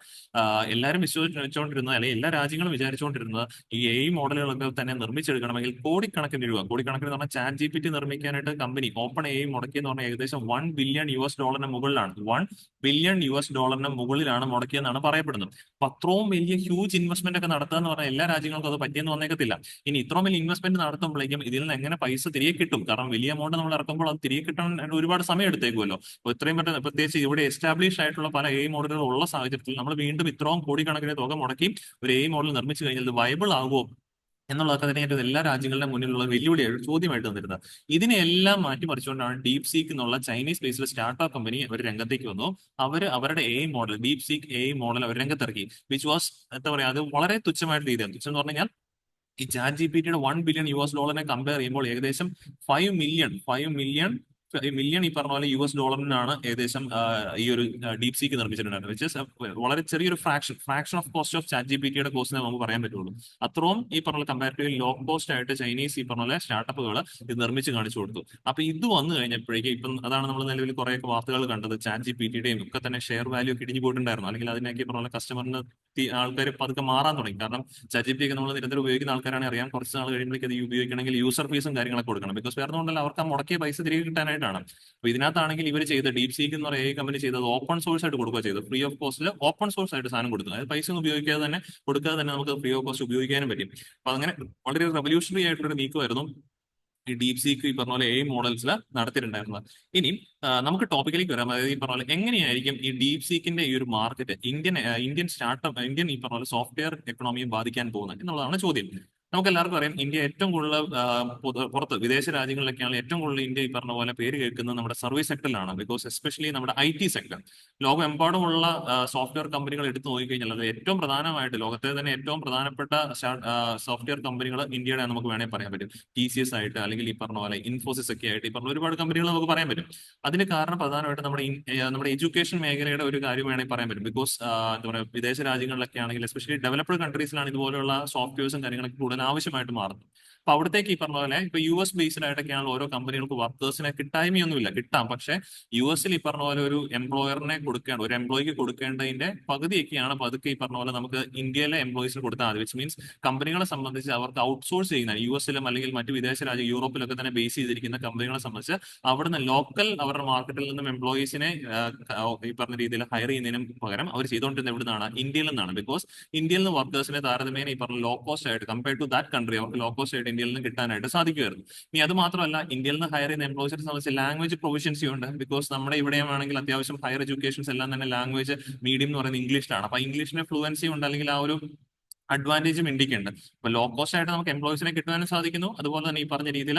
എല്ലാവരും വിശ്വസിച്ചുകൊണ്ടിരുന്നത്, അല്ലെങ്കിൽ എല്ലാ രാജ്യങ്ങളും വിചാരിച്ചുകൊണ്ടിരുന്നത് ഈ AI മോഡലുകളൊക്കെ തന്നെ നിർമ്മിച്ചെടുക്കണമെങ്കിൽ കോടിക്കണക്കിന് രൂപ, കോടിക്കണക്കിന് പറഞ്ഞാൽ ChatGPT നിർമ്മിക്കാനായിട്ട് കമ്പനി ഓപ്പൺ AI മുടക്കിയെന്ന് പറഞ്ഞാൽ ഏകദേശം $1 ബില്യൺ മുകളിലാണ്. $1 ബില്യൺ മുകളിലാണ് മുടക്കിയെന്നാണ് പറയപ്പെടുന്നത്. അപ്പൊ അത്രയും വലിയ ഹ്യൂജ് ഇൻവെസ്റ്റ്മെന്റ് ഒക്കെ നടത്തുക എന്ന് പറഞ്ഞാൽ എല്ലാ രാജ്യങ്ങൾക്കും അത് പറ്റിയെന്ന് വന്നേക്കത്തില്ല. ഇനി ഇത്രയും വലിയ ഇൻവെസ്റ്റ്മെന്റ് നടത്തുമ്പോഴേക്കും ഇതിൽ നിന്ന് എങ്ങനെ പൈസ തിരികെ കിട്ടും? കാരണം വലിയ എമൗണ്ട് നമ്മൾ ഇറക്കുമ്പോൾ അത് തിരികെ കിട്ടാൻ ഒരുപാട് സമയം എടുത്തേക്കുമല്ലോ. അപ്പോൾ ഇത്രയും പെട്ടെന്ന്, പ്രത്യേകിച്ച് ഇവിടെ എസ്റ്റാബ്ലിഷ് ആയിട്ടുള്ള പല AI മോഡലുകൾ ഉള്ള സാഹചര്യത്തിൽ നമ്മൾ വീണ്ടും ഇത്രയും കോടിക്കണക്കിന് തുക മുടക്കി ഒരു AI മോഡൽ നിർമ്മിച്ചു കഴിഞ്ഞാൽ ഇത് വയബിൾ ആകുമോ എന്നുള്ളതൊക്കെ തന്നെയായിട്ട് എല്ലാ രാജ്യങ്ങളുടെ മുന്നിലുള്ള വെല്ലുവിളിയായിട്ട് ചോദ്യമായിട്ട് വന്നിരുന്നത്. ഇതിനെല്ലാം മാറ്റിമറിച്ചുകൊണ്ടാണ് ഡീപ് സീക്ക് എന്നുള്ള ചൈനീസ് ബേസ്ഡ് സ്റ്റാർട്ടപ്പ് കമ്പനി അവർ രംഗത്തേക്ക് വന്നു. അവരുടെ AI model, DeepSeek AI model അവർ രംഗത്തിറക്കി. വിച്ച് വാസ് എന്താ പറയാ, അത് വളരെ തുച്ഛമായിട്ട് രീതിയാണ്. തുച്ഛം എന്ന് പറഞ്ഞാൽ ഈ ChatGPT-യുടെ $1 ബില്യൺ കമ്പയർ ചെയ്യുമ്പോൾ ഏകദേശം 5 മില്യൺ ഈ പറഞ്ഞ പോലെ US ഡോളറിനാണ് ഏകദേശം ഈ ഒരു ഡീപ് സീക്ക് നിർമ്മിച്ചിട്ടുണ്ടായിരുന്നത്. വിച്ച് വളരെ ചെറിയൊരു ഫ്രാക്ഷൻ ഓഫ് കോസ്റ്റ് ഓഫ് ChatGPT-യുടെ കോസ്റ്റ് നമുക്ക് പറയാൻ പറ്റുള്ളൂ. അത്രയും ഈ പറഞ്ഞ കമ്പാരിറ്റീവ്ലി ലോ കോസ്റ്റ് ആയിട്ട് ചൈനീസ് ഈ പറഞ്ഞ പോലെ സ്റ്റാർട്ടപ്പുകൾ ഇത് നിർമ്മിച്ച് കാണിച്ചു കൊടുത്തു. അപ്പൊ ഇത് വന്നു കഴിഞ്ഞപ്പോഴേക്കും ഇപ്പം അതാണ് നമ്മൾ നിലവിൽ കുറെ വാർത്തകൾ കണ്ടത്. ChatGPT-യുടെയും ഒക്കെ തന്നെ ഷെയർ വാല്യൂ ഒക്കെ ഇടിഞ്ഞു പോയിട്ടുണ്ടായിരുന്നു, അല്ലെങ്കിൽ അതിനൊക്കെ ഈ പറഞ്ഞ കസ്റ്റമറിന് ആൾക്കാർ പതുക്കെ മാറാൻ തുടങ്ങി. കാരണം ChatGPT ഒക്കെ നമ്മൾ നിരന്തരം ഉപയോഗിക്കുന്ന ആൾക്കാരാണ് അറിയാം, കുറച്ച് നാൾ കഴിയുമ്പോഴേക്കും അത് ഉപയോഗിക്കണമെങ്കിൽ യൂസർ ഫീസും കാര്യങ്ങളൊക്കെ കൊടുക്കണം. ബിക്കോസ് വേറെ ഒന്നുമല്ല, അവർക്ക് ആ മുടക്കിയ പൈസ തിരികെ കിട്ടാനായിട്ടാണ്. അപ്പൊ ഇതിനകത്താണെങ്കിൽ ഇവർ ചെയ്ത ഡീപ് സീക്ക് എന്ന് പറയുന്ന കമ്പനി ചെയ്തത് ഓപ്പൺ സോഴ്സ് ആയിട്ട് കൊടുക്കുക ചെയ്തത്. ഫ്രീ ഓഫ് കോസ്റ്റിൽ ഓപ്പൺ സോഴ്സ് ആയിട്ട് സാധനം കൊടുക്കുക, അതായത് പൈസ ഒന്നും ഉപയോഗിക്കാതെ തന്നെ നമുക്ക് ഫ്രീ ഓഫ് കോസ്റ്റ് ഉപയോഗിക്കാനും പറ്റും. അപ്പൊ അങ്ങനെ വളരെ റവല്യൂഷണറി ആയിട്ടുള്ള ഒരു നീക്കമായിരുന്നു ഈ ഡീപ് സീക്ക് ഈ പറഞ്ഞ പോലെ AI മോഡൽസിൽ നടത്തിയിട്ടുണ്ടായിരുന്നത്. ഇനി നമുക്ക് ടോപ്പിക്കിലേക്ക് വരാം. അതായത് ഈ പറഞ്ഞ പോലെ എങ്ങനെയായിരിക്കും ഈ ഡീപ് സീക്കിന്റെ ഈ ഒരു മാർക്കറ്റ് ഇന്ത്യൻ സ്റ്റാർട്ടപ്പ്, ഇന്ത്യൻ ഈ പറഞ്ഞ പോലെ സോഫ്റ്റ്വെയർ എക്കണോമിയെ ബാധിക്കാൻ പോകുന്നത് എന്നുള്ളതാണ് ചോദ്യം. നമുക്ക് എല്ലാവർക്കും അറിയാം, ഇന്ത്യ ഏറ്റവും കൂടുതൽ പുറത്ത് വിദേശ രാജ്യങ്ങളിലൊക്കെയാണ് ഏറ്റവും കൂടുതൽ ഇന്ത്യ ഈ പറഞ്ഞ പോലെ പേര് കേൾക്കുന്നത് നമ്മുടെ സർവീസ് സെക്ടറിലാണ്. ബിക്കോസ് എസ്പെഷ്യലി നമ്മുടെ IT സെക്ടർ, ലോകമെമ്പാടുമുള്ള സോഫ്റ്റ്വെയർ കമ്പനികൾ എടുത്തു നോക്കിക്കഴിഞ്ഞാൽ അത് ഏറ്റവും പ്രധാനമായിട്ട് ലോകത്തെ തന്നെ ഏറ്റവും പ്രധാനപ്പെട്ട സോഫ്റ്റ്വെയർ കമ്പനികൾ ഇന്ത്യയുടെ നമുക്ക് വേണമെങ്കിൽ പറയാൻ പറ്റും. TCS ആയിട്ട്, അല്ലെങ്കിൽ ഈ പറഞ്ഞ പോലെ ഇൻഫോസിസ് ഒക്കെ ആയിട്ട് ഈ പറഞ്ഞ ഒരുപാട് കമ്പനികൾ നമുക്ക് പറയാൻ പറ്റും. അതിന് കാരണം പ്രധാനമായിട്ട് നമ്മുടെ എഡ്യൂക്കേഷൻ മേഖലയുടെ ഒരു കാര്യം വേണമെങ്കിൽ പറയാൻ പറ്റും. ബിക്കോസ് എന്താ പറയുക, വിദേശ രാജ്യങ്ങളിലൊക്കെ ആണെങ്കിൽ എസ്പെഷ്യലി ഡെവലപ്ഡ് കൺട്രീസിലാണ് ഇതുപോലുള്ള സോഫ്റ്റ്വെയർസും കാര്യങ്ങളൊക്കെ കൂടുതൽ ആവശ്യമായിട്ട് മാറുന്നത്. അപ്പൊ അവിടത്തേക്ക് ഈ പറഞ്ഞ പോലെ ഇപ്പൊ US ബേസ്ഡ് ആയിട്ടൊക്കെയാണ് ഓരോ കമ്പനികൾക്ക് വർക്കേഴ്സിനെ കിട്ടായ്മയൊന്നുമില്ല, കിട്ടാം. പക്ഷെ US-ൽ ഈ പറഞ്ഞ പോലെ ഒരു എംപ്ലോയറിനെ കൊടുക്കേണ്ട, ഒരു എംപ്ലോയിക്ക് കൊടുക്കേണ്ടതിന്റെ പകുതിയൊക്കെയാണ് പതുക്കെ ഈ പറഞ്ഞ പോലെ നമുക്ക് ഇന്ത്യയിലെ എംപ്ലോയീസിന് കൊടുത്താൽ മതി. വിച്ച് മീൻസ് കമ്പനികളെ സംബന്ധിച്ച് അവർക്ക് ഔട്ട്സോഴ്സ് ചെയ്യുന്ന US-ലും അല്ലെങ്കിൽ മറ്റു വിദേശ രാജ്യം യൂറോപ്പിലൊക്കെ തന്നെ ബേസ് ചെയ്തിരിക്കുന്ന കമ്പനികളെ സംബന്ധിച്ച് അവിടുന്ന് ലോക്കൽ അവരുടെ മാർക്കറ്റിൽ നിന്നും എംപ്ലോയീസിനെ ഈ പറഞ്ഞ രീതിയിൽ ഹയർ ചെയ്യുന്നതിനും പകരം അവർ ചെയ്തുകൊണ്ടിരുന്നത് എവിടുന്നാണ്? ഇന്ത്യയിൽ നിന്നാണ്. ബിക്കോസ് ഇന്ത്യയിൽ നിന്ന് വർക്കേഴ്സിനെ താരതമ്യേന ഈ പറഞ്ഞ ലോ കോസ്റ്റ് ആയിട്ട് കമ്പയർഡ് ടു ദാറ്റ് കൺട്രി അവർക്ക് ലോ കോസ്റ്റ് ആയിട്ട് ഇന്ത്യയിൽ നിന്ന് കിട്ടാനായിട്ട് സാധിക്കുമായിരുന്നു. ഇനി അത് മാത്രമല്ല, ഇന്ത്യയിൽ നിന്ന് ഹയർ ചെയ്യുന്ന എംപ്ലോയീസിനെ സംബന്ധിച്ച് ലാംഗ്വേജ് പ്രൊവിഷൻസി ഉണ്ട്. ബിക്കോസ് നമ്മുടെ ഇവിടെയാണെങ്കിൽ അത്യാവശ്യം ഹയർ എഡ്യൂക്കേഷൻസ് എല്ലാം തന്നെ ലാംഗ്വേജ് മീഡിയം എന്ന് പറയുന്നത് ഇംഗ്ലീഷിലാണ്. അപ്പൊ ഇംഗ്ലീഷിന് ഫ്ലുവൻസി ഉണ്ട്, അല്ലെങ്കിൽ ആ ഒരു അഡ്വാൻറ്റേജും ഇന്ത്യക്കുണ്ട്. അപ്പൊ ലോ കോസ്റ്റ് ആയിട്ട് നമുക്ക് എംപ്ലോയീസിനെ കിട്ടാനും സാധിക്കുന്നു. അതുപോലെ തന്നെ ഈ പറഞ്ഞ രീതിയിൽ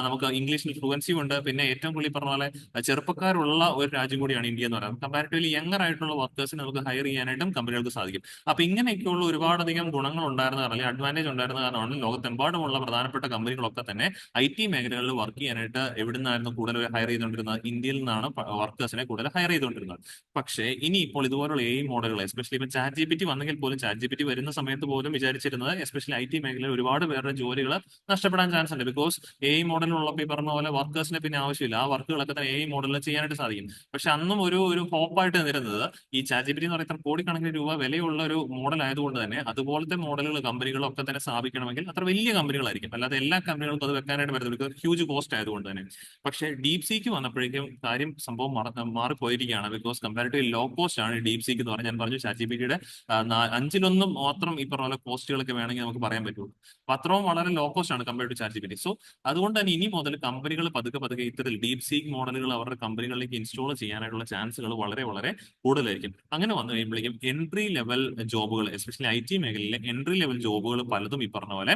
നമുക്ക് ഇംഗ്ലീഷിൽ ഫ്ലുവൻസി ഉണ്ട്. പിന്നെ ഏറ്റവും കൂടുതൽ പറഞ്ഞ പോലെ ചെറുപ്പക്കാരുള്ള ഒരു രാജ്യം കൂടിയാണ് ഇന്ത്യ എന്ന് പറയുന്നത്. കമ്പാരിറ്റീവ്ലി യങ്ങർ ആയിട്ടുള്ള വർക്കേഴ്സിനെ നമുക്ക് ഹയർ ചെയ്യാനായിട്ടും കമ്പനികൾക്ക് സാധിക്കും. അപ്പൊ ഇങ്ങനെയൊക്കെയുള്ള ഒരുപാടധികം ഗുണങ്ങൾ ഉണ്ടായിരുന്ന, അല്ലെങ്കിൽ അഡ്വാൻറ്റേജ് ഉണ്ടായിരുന്ന കാരണമാണ് ലോകത്തെമ്പാടുമുള്ള പ്രധാനപ്പെട്ട കമ്പനികളൊക്കെ തന്നെ IT മേഖലകളിൽ വർക്ക് ചെയ്യാനായിട്ട് എവിടുന്നായിരുന്നു കൂടുതൽ ഹയർ ചെയ്തുകൊണ്ടിരുന്നത്? ഇന്ത്യയിൽ നിന്നാണ് വർക്കേഴ്സിനെ കൂടുതൽ ഹയർ ചെയ്തുകൊണ്ടിരുന്നത്. പക്ഷേ ഇനി ഇപ്പോൾ ഇതുപോലുള്ള AI മോഡലുകൾ, എസ്പെഷ്യലി ഇപ്പൊ ChatGPT വന്നെങ്കിൽ പോലും ChatGPT വരുന്ന സമയത്ത് സമയത്ത് പോലും വിചാരിച്ചിരുന്നത് എസ്പെഷ്യലി ഐ ടി മേഖലയിൽ ഒരുപാട് പേരുടെ ജോലികൾ നഷ്ടപ്പെടാൻ ചാൻസ് ഉണ്ട്. ബിക്കോസ് എ മോഡലുള്ളപ്പോൾ ഈ പറഞ്ഞ പോലെ വർക്കേഴ്സിനെ പിന്നെ ആവശ്യമില്ല, ആ വർക്കുകളൊക്കെ തന്നെ എ മോഡലിൽ ചെയ്യാനായിട്ട് സാധിക്കും. പക്ഷെ അന്നും ഒരു ഹോപ്പായിട്ട് നിന്നിരുന്നത് ഈ ചാറ്റ്ജിപിറ്റി എന്ന് പറയുന്ന കോടിക്കണക്കിന് രൂപ വിലയുള്ള ഒരു മോഡൽ ആയതുകൊണ്ട് തന്നെ അതുപോലത്തെ മോഡലുകൾ കമ്പനികളൊക്കെ തന്നെ സ്ഥാപിക്കണമെങ്കിൽ അത്ര വലിയ കമ്പനികളായിരിക്കും, അല്ലാതെ എല്ലാ കമ്പനികൾക്കും അത് വെക്കാനായിട്ട് പറ്റത്തില്ല, ഹ്യൂജ് കോസ്റ്റ് ആയതുകൊണ്ട് തന്നെ. പക്ഷേ ഡീപ് സീക്ക് വന്നപ്പോഴേക്കും സംഭവം മാറിപ്പോയിരിക്കുകയാണ്. ബിക്കോസ് കമ്പാരിറ്റീവ് ലോ കോസ്റ്റ് ആണ് ഡീപ് സീക്ക് എന്ന് പറഞ്ഞാൽ, ഞാൻ പറഞ്ഞു ചാറ്റ്ജിപിറ്റിയുടെ 5/1 മാത്രം ഈ പറഞ്ഞ പോലെ കോസ്റ്റുകളൊക്കെ വേണമെങ്കിൽ നമുക്ക് പറയാൻ പറ്റുള്ളൂ. അപ്പൊ അത്രയും വളരെ ലോ കോസ്റ്റ് ആണ് കമ്പയർഡ് ടു ചാറ്റ്ജിപിറ്റി. സോ അതുകൊണ്ട് തന്നെ ഇനി മുതൽ കമ്പനികൾ പതുക്കെ പതുക്കെ ഇത്തരത്തിൽ ഡീപ് സീക്ക് മോഡലുകൾ അവരുടെ കമ്പനികളിലേക്ക് ഇൻസ്റ്റാൾ ചെയ്യാനായിട്ടുള്ള ചാൻസുകൾ വളരെ വളരെ കൂടുതലായിരിക്കും. അങ്ങനെ വന്നു കഴിയുമ്പോഴേക്കും എൻട്രി ലെവൽ ജോബുകൾ, എസ്പെഷ്യലി ഐ ടി മേഖലയിലെ എൻട്രി ലെവൽ ജോബുകൾ പലതും ഈ പറഞ്ഞ പോലെ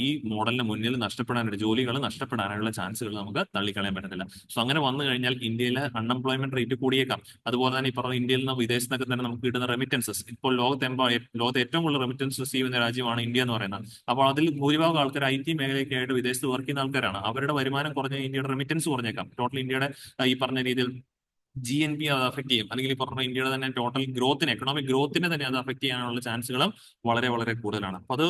ഈ മോഡലിന് മുന്നിൽ നഷ്ടപ്പെടാനായിട്ട് ജോലികൾ നഷ്ടപ്പെടാനുള്ള ചാൻസുകൾ നമുക്ക് തള്ളിക്കളയാൻ പറ്റത്തില്ല. സോ അങ്ങനെ വന്നു കഴിഞ്ഞാൽ ഇന്ത്യയിലെ അൺഎംപ്ലോയ്മെന്റ് റേറ്റ് കൂടിയേക്കാം. അതുപോലെ തന്നെ ഈ പറഞ്ഞ ഇന്ത്യയിൽ നിന്ന് വിദേശത്തൊക്കെ തന്നെ നമുക്ക് കിട്ടുന്ന റെമിറ്റൻസസ്, ഇപ്പോൾ ലോകത്ത് ഏറ്റവും കൂടുതൽ റെമിറ്റൻസ് റിസീവ് ചെയ്യുന്ന രാജ്യമാണ് ഇന്ത്യ എന്ന് പറയുന്നത്. അപ്പോൾ അതിൽ ഭൂരിഭാഗം ആൾക്കാർ ഐ ടി മേഖലയൊക്കെ ആയിട്ട് വിദേശത്ത് വർക്ക് ചെയ്യുന്ന ആൾക്കാരാണ്. അവരുടെ വരുമാനം കുറഞ്ഞ ഇന്ത്യയുടെ റെമിറ്റൻസ് കുറഞ്ഞേക്കാം. ടോട്ടൽ ഇന്ത്യയുടെ ഈ പറഞ്ഞ രീതിയിൽ GNP അത് അഫക്ട് ചെയ്യും, അല്ലെങ്കിൽ ഈ പറഞ്ഞ ഇന്ത്യയുടെ തന്നെ ടോട്ടൽ ഗ്രോത്തിന്, എക്കണോമിക് ഗ്രോത്തിനെ തന്നെ അത് അഫക്ട് ചെയ്യാനുള്ള ചാൻസുകളും വളരെ വളരെ കൂടുതലാണ്. അപ്പൊ അത്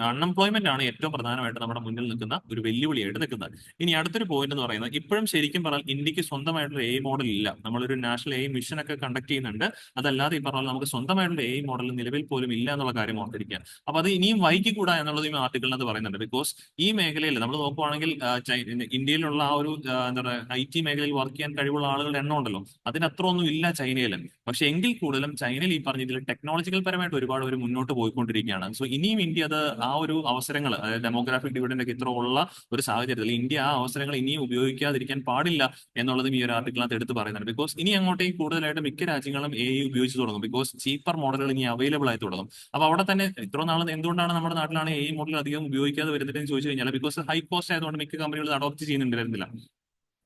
അൺഎംപ്ലോയ്മെന്റ് ആണ് ഏറ്റവും പ്രധാനമായിട്ട് നമ്മുടെ മുന്നിൽ നിൽക്കുന്ന ഒരു വെല്ലുവിളിയായിട്ട് നിൽക്കുന്നത്. ഇനി അടുത്തൊരു പോയിന്റ് എന്ന് പറയുന്നത്, ഇപ്പോഴും ശരിക്കും പറഞ്ഞാൽ ഇന്ത്യക്ക് സ്വന്തമായിട്ടുള്ള എ മോഡൽ ഇല്ല. നമ്മളൊരു നാഷണൽ എ മിഷൻ ഒക്കെ കണ്ടക്ട് ചെയ്യുന്നുണ്ട്, അതല്ലാതെ ഈ പറഞ്ഞാൽ നമുക്ക് സ്വന്തമായിട്ടുള്ള എ മോഡൽ നിലവിൽ പോലും ഇല്ല എന്നുള്ള കാര്യം ഓർത്തിരിക്കുക. അപ്പൊ അത് ഇനിയും വൈകിക്കൂടാ എന്നുള്ളത് ഈ ആർട്ടിക്കിളിനകത്ത് പറയുന്നുണ്ട്. ബിക്കോസ് ഈ മേഖലയിൽ നമ്മൾ നോക്കുവാണെങ്കിൽ ഇന്ത്യയിലുള്ള ആ ഒരു എന്താ പറയുക ഐ ടി മേഖലയിൽ വർക്ക് ചെയ്യാൻ കഴിവുള്ള ആളുകളുടെ എണ്ണം ഉണ്ടല്ലോ, അതിനത്ര ഒന്നും ഇല്ല ചൈനയിൽ. പക്ഷെ എങ്കിൽ കൂടുതലും ചൈനയിൽ ഈ പറഞ്ഞ ഇതിൽ ടെക്നോളജിക്കൽ പരമായിട്ട് ഒരുപാട് ഒരു മുന്നോട്ട് പോയിക്കൊണ്ടിരിക്കുകയാണ്. സോ ഇനിയും ഇന്ത്യ അത് ആ ഒരു അവസരങ്ങൾ, അതായത് ഡെമോഗ്രാഫിക് ഡിവിഡന്റ് ഒക്കെ ഇത്ര ഉള്ള ഒരു സാഹചര്യത്തിൽ ഇന്ത്യ ആ അവസരങ്ങൾ ഇനിയും ഉപയോഗിക്കാതിരിക്കാൻ പാടില്ല എന്നുള്ളതും ഈ ഒരു ആർട്ടിക്കിളിനകത്ത് എടുത്ത് പറയുന്നുണ്ട്. ബിക്കോസ് ഇനി അങ്ങോട്ടേക്ക് കൂടുതലായിട്ട് മിക്ക രാജ്യങ്ങളും എ ഉപയോഗിച്ച് തുടങ്ങും. ബിക്കോസ് ചീപ്പർ മോഡലുകൾ ഇനി അവൈലബിൾ ആയി തുടങ്ങും. അപ്പൊ അവിടെ തന്നെ ഇത്ര നാൾ എന്തുകൊണ്ടാണ് നമ്മുടെ നാട്ടിലാണ് എ മോഡൽ അധികം ഉപയോഗിക്കാതെ വരുന്നത് എന്ന് ചോദിച്ചു കഴിഞ്ഞാൽ, ബിക്കോസ് ഹൈ കോസ്റ്റ് ആയതുകൊണ്ട് മിക്ക കമ്പനികൾ അഡോപ്റ്റ് ചെയ്യുന്നുണ്ടായിരുന്നില്ല.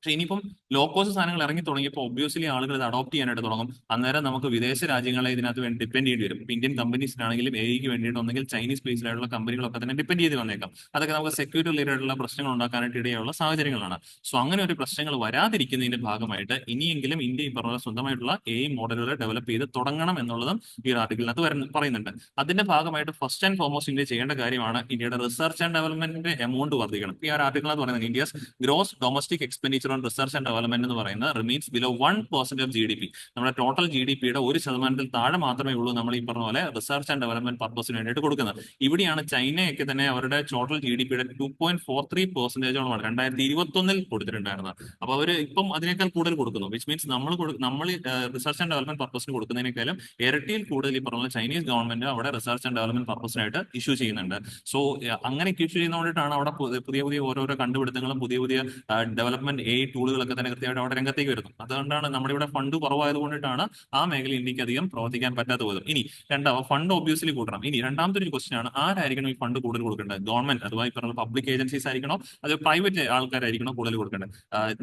പക്ഷെ ഇനിയിപ്പം ലോ കോസ്റ്റ് സാധനങ്ങൾ ഇറങ്ങി തുടങ്ങിയപ്പോൾ ഒബ്വിയസ്ലി ആളുകൾ ഇത് അഡോപ്റ്റ് ചെയ്യാനായിട്ട് തുടങ്ങും. അന്നേരം നമുക്ക് വിദേശ രാജ്യങ്ങളെ ഇതിനകത്ത് വേണ്ടി ഡിപ്പെൻഡ് ചെയ്യേണ്ടി വരും. ഇന്ത്യൻ കമ്പനീസിനാണെങ്കിലും എയ്ക്ക് വേണ്ടിയിട്ട് ഒന്നെങ്കിൽ ചൈനീസ് ബേസ്ഡ് ആയിട്ടുള്ള കമ്പനികളൊക്കെ തന്നെ ഡിപ്പെൻഡ് ചെയ്ത് വന്നേക്കാം. അതൊക്കെ നമുക്ക് സെക്യൂരിറ്റി റിലേറ്റഡ് ആയിട്ടുള്ള പ്രശ്നങ്ങൾ ഉണ്ടാക്കാനായിട്ട് ഇടയുള്ള സാഹചര്യങ്ങളാണ്. സോ അങ്ങനെ ഒരു പ്രശ്നങ്ങൾ വരാതിരിക്കുന്നതിന്റെ ഭാഗമായിട്ട് ഇനിയെങ്കിലും ഇന്ത്യ ഈ പറഞ്ഞ സ്വന്തമായിട്ടുള്ള എ മോഡലുകൾ ഡെവലപ്പ് ചെയ്ത് തുടങ്ങണം എന്നുള്ളതും ഈ ഒരു ആർട്ടിക്കിളിനകത്ത് പറയുന്നുണ്ട്. അതിന്റെ ഭാഗമായിട്ട് ഫസ്റ്റ് ആൻഡ് ഫോർമോസ്റ്റ് ഇന്ത്യ ചെയ്യേണ്ട കാര്യമാണ് ഇന്ത്യയുടെ റിസർച്ച് ആൻഡ് ഡെവലപ്മെന്റിന്റെ എമൗണ്ട് വർദ്ധിക്കണം. ഈ ഒരു ആർട്ടിക്കിളിനകത്ത് പറയുന്നത് India's gross domestic expenditure on research and development എന്ന് പറയുന്നത് റിമീൻസ് ബിലോ 1% ഓഫ് GDP. നമ്മുടെ ടോട്ടൽ GDP-യുടെ 1% താഴെ മാത്രമേ ഉള്ളൂ നമ്മൾ ഈ പറഞ്ഞ പോലെ റിസർച്ച് ആൻഡ് ഡെവലപ്മെന്റ് പർപ്പസിന് വേണ്ടിയിട്ട് കൊടുക്കുന്നത്. ഇവിടെയാണ് ചൈനയൊക്കെ തന്നെ അവരുടെ ടോട്ടൽ GDP-യുടെ 2.43%-ഓളമാണ് 2021 കൊടുത്തിട്ടുണ്ടായിരുന്നത്. അപ്പൊ അവർ ഇപ്പം അതിനേക്കാൾ കൂടുതൽ കൊടുക്കുന്നു. വിച്ച് മീൻസ് നമ്മൾ റിസർച്ച് ആൻഡ് ഡെവലപ്മെന്റ് പർപ്പസിന് കൊടുക്കുന്നതിനേക്കാളും ഇരട്ടിയിൽ കൂടുതൽ ഈ പറഞ്ഞ ചൈനീസ് ഗവൺമെന്റ് അവിടെ റിസർച്ച് ആൻഡ് ഡെവലപ്മെന്റ് പർപ്പസിനായിട്ട് ഇഷ്യൂ ചെയ്യുന്നുണ്ട്. സോ അങ്ങനെ ഇഷ്യൂ ചെയ്യുന്നതുകൊണ്ടാണ് അവിടെ പുതിയ പുതിയ ഓരോരോ കണ്ടുപിടുത്തങ്ങളും പുതിയ പുതിയ ഡെവലപ്മെന്റ് ടൂളുകളൊക്കെ തന്നെ കൃത്യമായിട്ട് അവിടെ രംഗത്തേക്ക് വരുന്നു. അതുകൊണ്ടാണ് നമ്മുടെ ഇവിടെ ഫണ്ട് കുറവായത് കൊണ്ടിട്ടാണ് ആ മേഖല ഇന്ത്യക്ക് അധികം പ്രവർത്തിക്കാൻ പറ്റാത്ത പോലും. ഇനി ഫണ്ട് ഒബ്വിയസ്ലി കൂട്ടണം. ഇനി രണ്ടാമത്തെ ഒരു ക്വസ്റ്റൻ ആണ്, ആരായിരിക്കണം ഈ ഫണ്ട് കൂടുതൽ കൊടുക്കേണ്ടത്? ഗവൺമെന്റ് അഥവാ ഈ പറഞ്ഞ പബ്ലിക് ഏജൻസീസ് ആയിരിക്കണോ അത് പ്രൈവറ്റ് ആൾക്കാരായിരിക്കണോ കൂടുതൽ കൊടുക്കേണ്ടത്?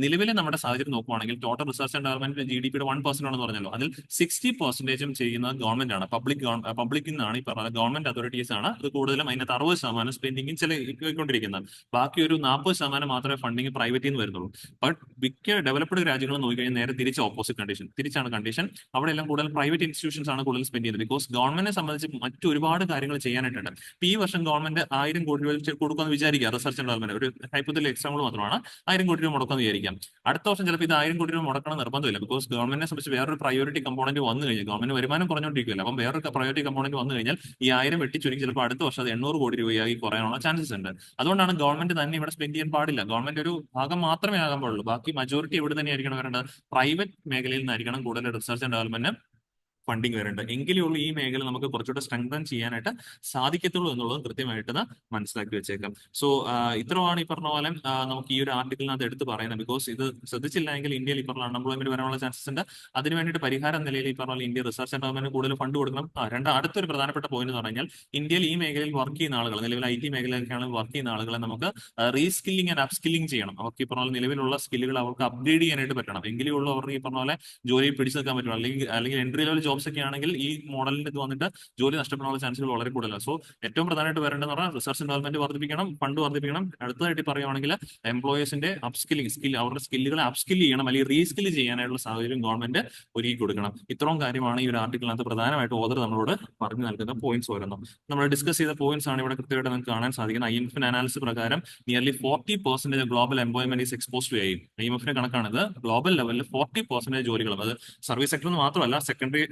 നിലവിലെ നമ്മുടെ സാഹചര്യം നോക്കുവാണെങ്കിൽ ടോട്ടൽ റിസർച്ച് ആൻഡ് ഡെവലപ്മെന്റ് GDP-യുടെ 1% ആണെന്ന് പറഞ്ഞല്ലോ, അതിൽ 60% ചെയ്യുന്നത് ഗവൺമെന്റ് ആണ്. പബ്ലിക്കിൽ നിന്നാണ് ഈ പറഞ്ഞ ഗവൺമെന്റ് അതോറിറ്റീസ് ആണ് ഇത് കൂടുതലും അതിനകത്ത് 60% സ്പെൻഡിങ് ചെലവിക്കൊണ്ടിരിക്കുന്നത്. ബാക്കി ഒരു 40% മാത്രമേ ഫണ്ടിങ് പ്രൈവറ്റിൽ നിന്ന് വരുന്നുള്ളൂ. ബട്ട് മിക്ക ഡെവലപ്ഡ് രാജ്യങ്ങൾ നോക്കിക്കഴിഞ്ഞാൽ നേരെ തിരിച്ച് ഓപ്പോസിറ്റ് തിരിച്ചാണ് കണ്ടീഷൻ. അവിടെ എല്ലാം കൂടുതൽ പ്രൈവറ്റ് ഇൻസ്റ്റിറ്റ്യൂഷൻസ് ആണ് കൂടുതൽ സ്പെൻഡ് ചെയ്യുന്നത്. ബിക്കോസ് ഗവൺമെന്റിനെ സംബന്ധിച്ച് മറ്റു ഒരുപാട് കാര്യങ്ങൾ ചെയ്യാനായിട്ടുണ്ട്. ഇപ്പൊ ഈ വർഷം ഗവൺമെന്റ് 1000 കോടി രൂപ കൊടുക്കുമെന്ന് വിചാരിക്കുക, റിസർച്ച് ആൻഡ് ഡെവലപ്മെന്റ് ഒരു ഹൈപ്പത്തിൽ എക്സാമ്പിൾ മാത്രമാണ്. 1000 കോടി രൂപ മുടക്കുമെന്ന് വിചാരിക്കാം. അടുത്ത വർഷം ചിലപ്പോൾ ഇത് 1000 കോടി രൂപ മുടക്കണം നിർബന്ധമില്ല. ബിക്കോസ് ഗവൺമെന്റിനെ സംബന്ധിച്ച് വേറൊരു പ്രയോറിറ്റി കമ്പോണന്റ് വന്നു കഴിഞ്ഞാൽ, ഗവൺമെന്റ് വരുമാനം കുറഞ്ഞുകൊണ്ടിരിക്കില്ല, അപ്പം വേറൊരു പ്രയോറിറ്റി കമ്പോണന്റ് വന്നു കഴിഞ്ഞാൽ ഈ 1000 വെട്ടിച്ചുരുക്കി ചിലപ്പോൾ അടുത്ത വർഷം അത് 800 കോടി രൂപയായി കുറയാനുള്ള ചാൻസസ് ഉണ്ട്. അതുകൊണ്ടാണ് ഗവൺമെന്റ് തന്നെ ഇവിടെ സ്പെൻഡ് ചെയ്യാൻ പാടില്ല. ഗവൺമെന്റ് ഒരു ഭാഗം മാത്രമേ ആകാൻ പാടുള്ളൂ. ബാക്കി മജോറിറ്റി എവിടെ തന്നെയായിരിക്കണം വരേണ്ടത്? പ്രൈവറ്റ് മേഖലയിൽ നിന്നായിരിക്കണം കൂടുതൽ റിസർച്ച് ആൻഡ് ഡെവലപ്മെന്റ് ഫണ്ടിങ് വരേണ്ടത്. എങ്കിലേ ഉള്ളൂ ഈ മേഖല നമുക്ക് കുറച്ചുകൂടെ സ്ട്രെങ്തൻ ചെയ്യാനായിട്ട് സാധിക്കത്തുള്ളൂ എന്നുള്ളത് കൃത്യമായിട്ട് മനസ്സിലാക്കി വെച്ചേക്കാം. സോ ഇത്രയാണ് ഈ പറഞ്ഞ പോലെ നമുക്ക് ഈ ഒരു ആർട്ടിക്കിളിനകത്ത് എടുത്ത് പറയുന്നത്. ബിക്കോസ് ഇത് ശ്രദ്ധിച്ചില്ല എങ്കിൽ ഇന്ത്യയിൽ ഈ പറഞ്ഞ അൺഎംപ്ലോയ്മെന്റ് വരാനുള്ള ചാൻസസ് ഉണ്ട്. അതിന് വേണ്ടിയിട്ട് പരിഹാരം നിലയിൽ ഈ പറഞ്ഞ ഇന്ത്യ റിസർച്ച് ആൻഡ് ഡെവലപ്മെന്റ് കൂടുതൽ ഫണ്ട് കൊടുക്കണം. അടുത്തൊരു പ്രധാനപ്പെട്ട പോയിന്റ് എന്ന് പറഞ്ഞാൽ ഇന്ത്യയിൽ ഈ മേഖലയിൽ വർക്ക് ചെയ്യുന്ന ആളുകൾ, നിലവിൽ IT മേഖലയിലൊക്കെയാണ് വർക്ക് ചെയ്യുന്ന ആളുകളെ നമുക്ക് റീസ്കില്ലിംഗ് ആൻഡ് അപ്സ്കില്ലിംഗ് ചെയ്യണം. അവർക്ക് ഈ പറഞ്ഞ പോലെ നിലവിലുള്ള സ്കില്ലുകൾ അവർക്ക് അപ്ഗ്രേഡ് ചെയ്യാനായിട്ട് പറ്റണം. എങ്കിലേ ഉള്ളൂ അവർക്ക് ഈ പറഞ്ഞ പോലെ ജോലി പിടിച്ചു നിൽക്കാൻ പറ്റുള്ളൂ. അല്ലെങ്കിൽ എൻട്രി ലെവൽ ജോബ്സ് ഒക്കെ ആണെങ്കിൽ ഈ മോഡലിന്റെ ഇത് വന്നിട്ട് ജോലി നഷ്ടപ്പെടാനുള്ള ചാൻസുകൾ വളരെ കൂടുതലാണ്. സോ ഏറ്റവും പ്രധാനമായിട്ട് വരേണ്ടതെന്ന് പറഞ്ഞാൽ റിസർച്ച് ഡെവലപ്മെന്റ് വർദ്ധിപ്പിക്കണം, ഫണ്ട് വർദ്ധിപ്പിക്കണം. അടുത്തതായിട്ട് പറയുകയാണെങ്കിൽ എംപ്ലോയേഴ്സിന്റെ അവരുടെ സ്കില്ലുകളെ അപ്സ്കിൽ ചെയ്യണം, അല്ലെങ്കിൽ റീസ്കിൽ ചെയ്യാനായിട്ടുള്ള സാഹചര്യം ഗവൺമെന്റ് ഒരുക്കി കൊടുക്കണം. ഇത്രയും കാര്യമാണ് ഈ ഒരു ആർട്ടിക്കിളിനകത്ത് പ്രധാനമായിട്ട് ഓദർ നമ്മളോട് പറഞ്ഞു നൽകുന്ന പോയിന്റ്സ് ഓരോന്നും. നമ്മൾ ഡിസ്കസ് ചെയ്ത പോയിന്റ്സ് ആണ് ഇവിടെ കൃത്യമായിട്ട് നമുക്ക് കാണാൻ സാധിക്കുന്നത്. IMF അനാലിസിസ് പ്രകാരം nearly 40% global employment is expose to AI. IMF കണക്കാണിത്. ഗ്ലോബൽ ലെവലിൽ 40% ജോലികളും, അത് സർവീസ് സെക്ടറിൽ മാത്രമല്ല സെക്കൻഡറി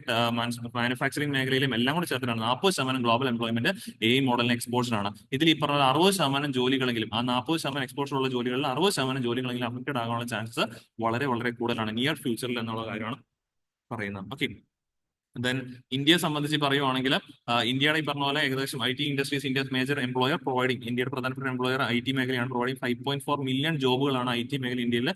മാനുഫാക്ചറിംഗ് മേഖലയിലും എല്ലാം കൂടി ചേർത്തിട്ടാണ് 40% ഗ്ലോബൽ എംപ്ലോയ്മെന്റ് AI മോഡലിന് എക്സ്പോഷർ ആണ്. ഇതിൽ ഈ പറഞ്ഞ 60% ജോലികളെങ്കിലും, ആ 40% എക്സ്പോഷർ ഉള്ള ജോലികളിൽ 60% ജോലികളെങ്കിലും അഫക്റ്റഡ് ആകാനുള്ള ചാൻസസ് വളരെ വളരെ കൂടുതലാണ് നിയർ ഫ്യൂച്ചറിൽ എന്നുള്ള കാര്യമാണ് പറയുന്നത്. ഓക്കെ, ദെൻ ഇന്ത്യയെ സംബന്ധിച്ച് പറയുവാണെങ്കിൽ ഇന്ത്യയുടെ ഈ പറഞ്ഞ പോലെ ഏകദേശം IT industries India major employer providing, ഇന്ത്യയുടെ പ്രധാനപ്പെട്ട എംപ്ലോയർ IT മേഖലയാണ് പ്രൊവൈഡിംഗ് 5.4 മില്യൺ ജോബുകളാണ് IT മേഖല ഇന്ത്യയിൽ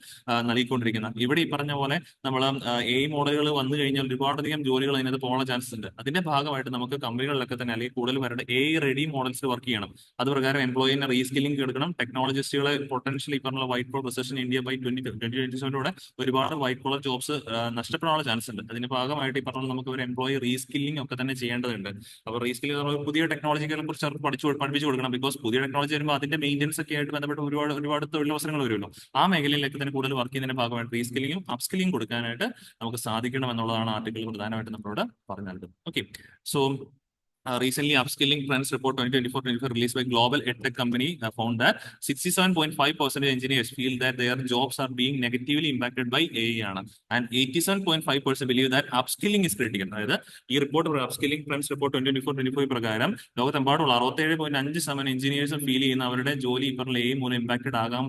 നൽകിക്കൊണ്ടിരിക്കുന്നത്. ഇവിടെ ഈ പറഞ്ഞ പോലെ നമ്മൾ AI മോഡലുകൾ വന്നു കഴിഞ്ഞാൽ ഒരുപാടധികം ജോലികൾ അതിനകത്ത് പോകാനുള്ള ചാൻസസ് ഉണ്ട്. അതിന്റെ ഭാഗമായിട്ട് നമുക്ക് കമ്പനികളിലൊക്കെ തന്നെ അല്ലെങ്കിൽ കൂടുതൽ പേരുടെ AI റെഡി മോഡൽസ് വർക്ക് ചെയ്യണം. അത് പ്രകാരം എംപ്ലോയിനെ റീസ്കില്ലിംഗ് എടുക്കണം. ടെക്നോളജിസ്റ്റുകളെ പൊട്ടൻഷ്യലി ഈ പറഞ്ഞ white collar recession India by 2027 ഒരുപാട് വൈറ്റ് കോളർ ജോബ്സ് നഷ്ടപ്പെടാനുള്ള ചാൻസ് ഉണ്ട്. അതിന്റെ ഭാഗമായിട്ട് ഈ പറഞ്ഞ നമുക്ക് എംപ്ലോയി റീസ്കില്ലിംഗ് ഒക്കെ തന്നെ ചെയ്യേണ്ടതുണ്ട്. അപ്പോൾ റീസ്കില്ലിംഗ് പുതിയ ടെക്നോളജികളെ കുറിച്ച് അവർക്ക് പഠിപ്പിച്ചു കൊടുക്കണം. ബിക്കോസ് പുതിയ ടെക്നോളജി വരുമ്പോൾ അതിന്റെ മെയിൻ്റെനൻസ് ഒക്കെ ആയിട്ട് ബന്ധപ്പെട്ട് ഒരുപാട് തൊഴിലവസരങ്ങൾ വരുമല്ലോ. ആ മേഖലയിലേക്ക് തന്നെ കൂടുതൽ വർക്ക് ചെയ്യുന്നതിന്റെ ഭാഗമായിട്ട് റീസ്കില്ലിംഗും അപ്സ്കില്ലിംഗ് കൊടുക്കാനായിട്ട് നമുക്ക് സാധിക്കണം എന്നുള്ളതാണ് ആർട്ടിക്കിൾ പ്രധാനമായിട്ട് നമ്മളോട് പറഞ്ഞു നൽകുന്നത്. Okay, so recently upskilling trends report 2024-25 released by global edtech company found that 67.5% engineers feel that their jobs are being negatively impacted by AI ആണ്, and 87.5% believe that upskilling is critical. അതായത് ഈ report upskilling trends report 2024-25 പ്രകാരം ലോകത്തെമ്പാടുള്ള 67.5% എഞ്ചിനീയേഴ്സും feel ചെയ്യുന്ന അവരുടെ ജോലി ഈ പറഞ്ഞ AI മൂലം ഇമ്പാക്റ്റഡ് ആകും